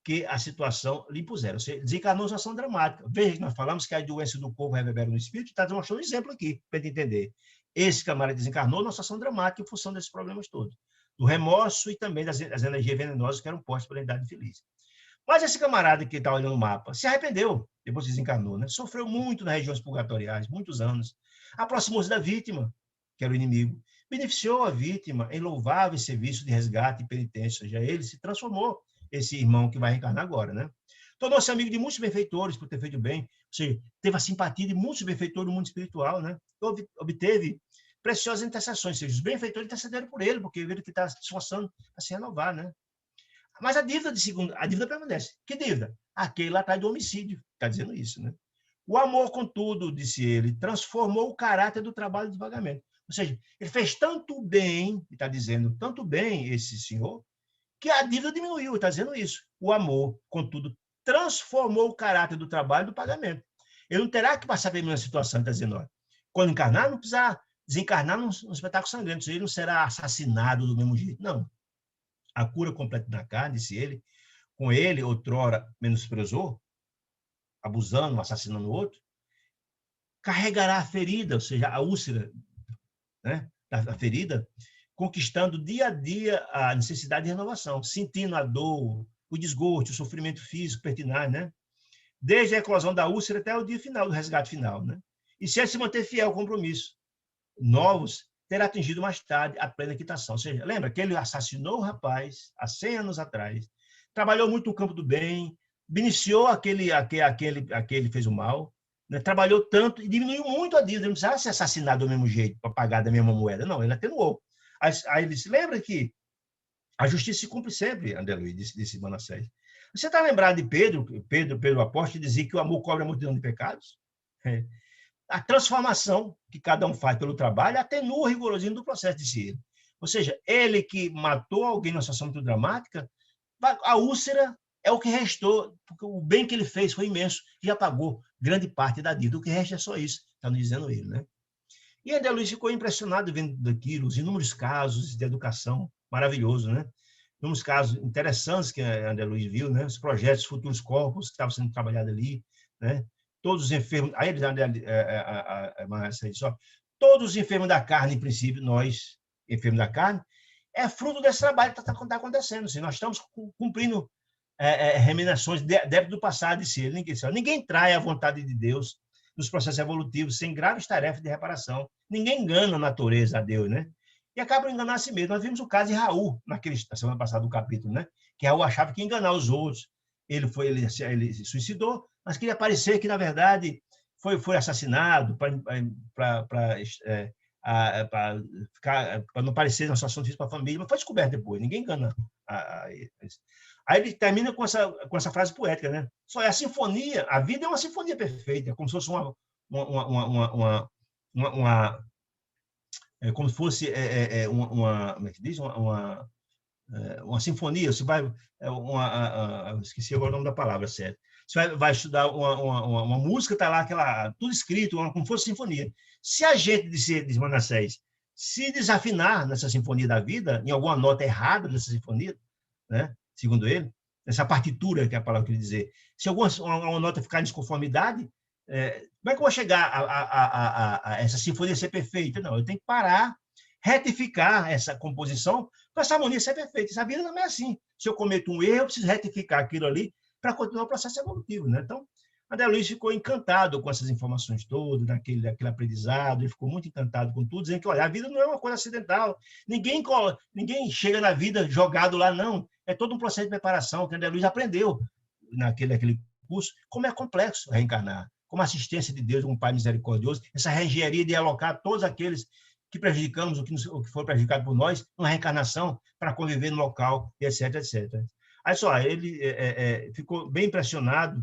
que a situação lhe impuseram. Ou seja, desencarnou uma situação dramática. Veja que nós falamos que a doença do corpo reverbera no espírito, está demonstrando um exemplo aqui, para gente entender. Esse camarada desencarnou numa situação dramática em função desses problemas todos, do remorso e também das energias venenosas que eram postas pela entidade infeliz. Mas esse camarada que está olhando o mapa se arrependeu, depois desencarnou, né? Sofreu muito nas regiões purgatoriais, muitos anos. Aproximou-se da vítima, que era o inimigo. Beneficiou a vítima em louvável serviço de resgate e penitência. Ou seja, ele se transformou, esse irmão que vai reencarnar agora, né? Tornou-se amigo de muitos benfeitores por ter feito bem, ou seja, teve a simpatia de muitos benfeitores do mundo espiritual, né? Obteve preciosas intercessões, ou seja, os benfeitores intercederam por ele, porque viram que está se esforçando a se renovar, né? Mas a dívida permanece. Que dívida? Aquele lá atrás do homicídio, está dizendo isso, né? O amor, contudo, disse ele, transformou o caráter do trabalho de pagamento. Ou seja, ele fez tanto bem, está dizendo, tanto bem esse senhor, que a dívida diminuiu, está dizendo isso. O amor, contudo, transformou o caráter do trabalho e do pagamento. Ele não terá que passar pela mesma situação, está dizendo, olha, quando encarnar, não precisa desencarnar num espetáculo sangrento, ele não será assassinado do mesmo jeito, não. A cura completa da carne, disse ele, com ele, outrora, menosprezou, abusando, assassinando o outro, carregará a ferida, ou seja, a úlcera, né, da ferida, conquistando dia a dia a necessidade de renovação, sentindo a dor, o desgosto, o sofrimento físico pertinaz, né? Desde a eclosão da úlcera até o dia final, do resgate final, né? E se ele se manter fiel ao compromisso, novos, terá atingido mais tarde a plena quitação. Ou seja, lembra que ele assassinou o rapaz há 100 anos atrás, trabalhou muito no campo do bem, beneficiou aquele fez o mal, né? Trabalhou tanto e diminuiu muito a dívida. Ele não precisava ser assassinado do mesmo jeito para pagar da mesma moeda. Não, ele atenuou. Aí ele se lembra que a justiça se cumpre sempre, André Luiz, disse Manassés. Você está lembrado de Pedro apóstolo, que dizia que o amor cobre a multidão de pecados? É. A transformação que cada um faz pelo trabalho atenua o rigorosismo do processo, disse ele. Ou seja, ele que matou alguém numa situação muito dramática, a úlcera é o que restou, porque o bem que ele fez foi imenso e apagou grande parte da dívida. O que resta é só isso, está nos dizendo ele, né? E André Luiz ficou impressionado vendo daquilo, os inúmeros casos de educação, maravilhoso, né? Inúmeros casos interessantes que André Luiz viu, né? Os projetos, futuros corpos que estavam sendo trabalhados ali, né? Todos os enfermos, aí ele disse, ó, todos os enfermos da carne, em princípio, nós, enfermos da carne, é fruto desse trabalho que está acontecendo. Assim, nós estamos cumprindo reminações, débito do passado, disse ele. Ninguém trai a vontade de Deus nos processos evolutivos sem graves tarefas de reparação. Ninguém engana a natureza, a Deus, né? E acaba enganando a si mesmo. Nós vimos o caso de Raul, na semana passada, do capítulo, né? Que Raul achava que ia enganar os outros. Ele se suicidou, mas queria parecer que, na verdade, foi assassinado para não parecer uma situação difícil para a família, mas foi descoberto depois. Ninguém engana Aí ele termina com essa frase poética, né? Só é a sinfonia, a vida é uma sinfonia perfeita, como se fosse como se fosse como é que diz? Uma sinfonia. Você vai esqueci agora o nome da palavra, certo? Você vai estudar uma música, está lá aquela tudo escrito, como se fosse sinfonia. Se a gente, diz Manassés, se desafinar nessa sinfonia da vida, em alguma nota errada nessa sinfonia, né? Segundo ele, essa partitura, que é a palavra que ele dizer, se uma nota ficar em desconformidade, como é que eu vou chegar a essa sinfonia ser perfeita? Não, eu tenho que parar, retificar essa composição para essa harmonia ser perfeita. Essa vida não é assim. Se eu cometo um erro, eu preciso retificar aquilo ali para continuar o processo evolutivo, né? Então, André Luiz ficou encantado com essas informações todas, daquele aprendizado, ele ficou muito encantado com tudo, dizendo que, olha, a vida não é uma coisa acidental, ninguém chega na vida jogado lá, não. É todo um processo de preparação que André Luiz aprendeu naquele curso, como é complexo reencarnar, como a assistência de Deus, um Pai misericordioso, essa reengenharia de alocar todos aqueles que prejudicamos, o que foi prejudicado por nós, uma reencarnação para conviver no local, etc, etc. Aí só, ele ficou bem impressionado,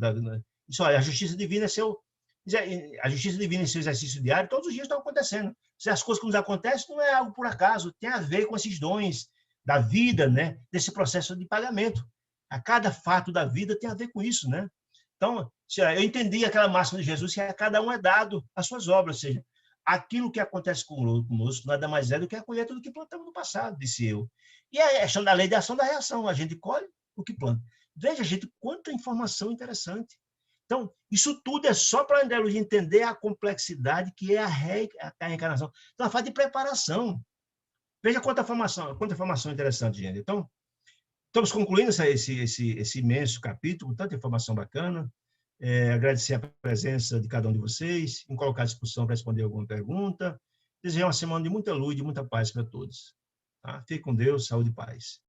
disse, olha, a justiça divina é seu exercício diário, todos os dias estão acontecendo. Se as coisas que nos acontecem não é algo por acaso, tem a ver com esses dons da vida, né? Desse processo de pagamento. A cada fato da vida tem a ver com isso, né? Então, eu entendi aquela máxima de Jesus, que a cada um é dado as suas obras, ou seja, aquilo que acontece conosco nada mais é do que a colheita do que plantamos no passado, disse eu. E a questão da lei de ação da reação, a gente colhe o que planta. Veja, gente, quanta informação interessante. Então, isso tudo é só para André Luiz entender a complexidade que é a reencarnação. Então, a fase de preparação. Veja quanta informação interessante, gente. Então, estamos concluindo esse imenso capítulo, tanta informação bacana. Agradecer a presença de cada um de vocês, em colocar à disposição para responder alguma pergunta. Desejar uma semana de muita luz, de muita paz para todos. Tá? Fique com Deus, saúde e paz.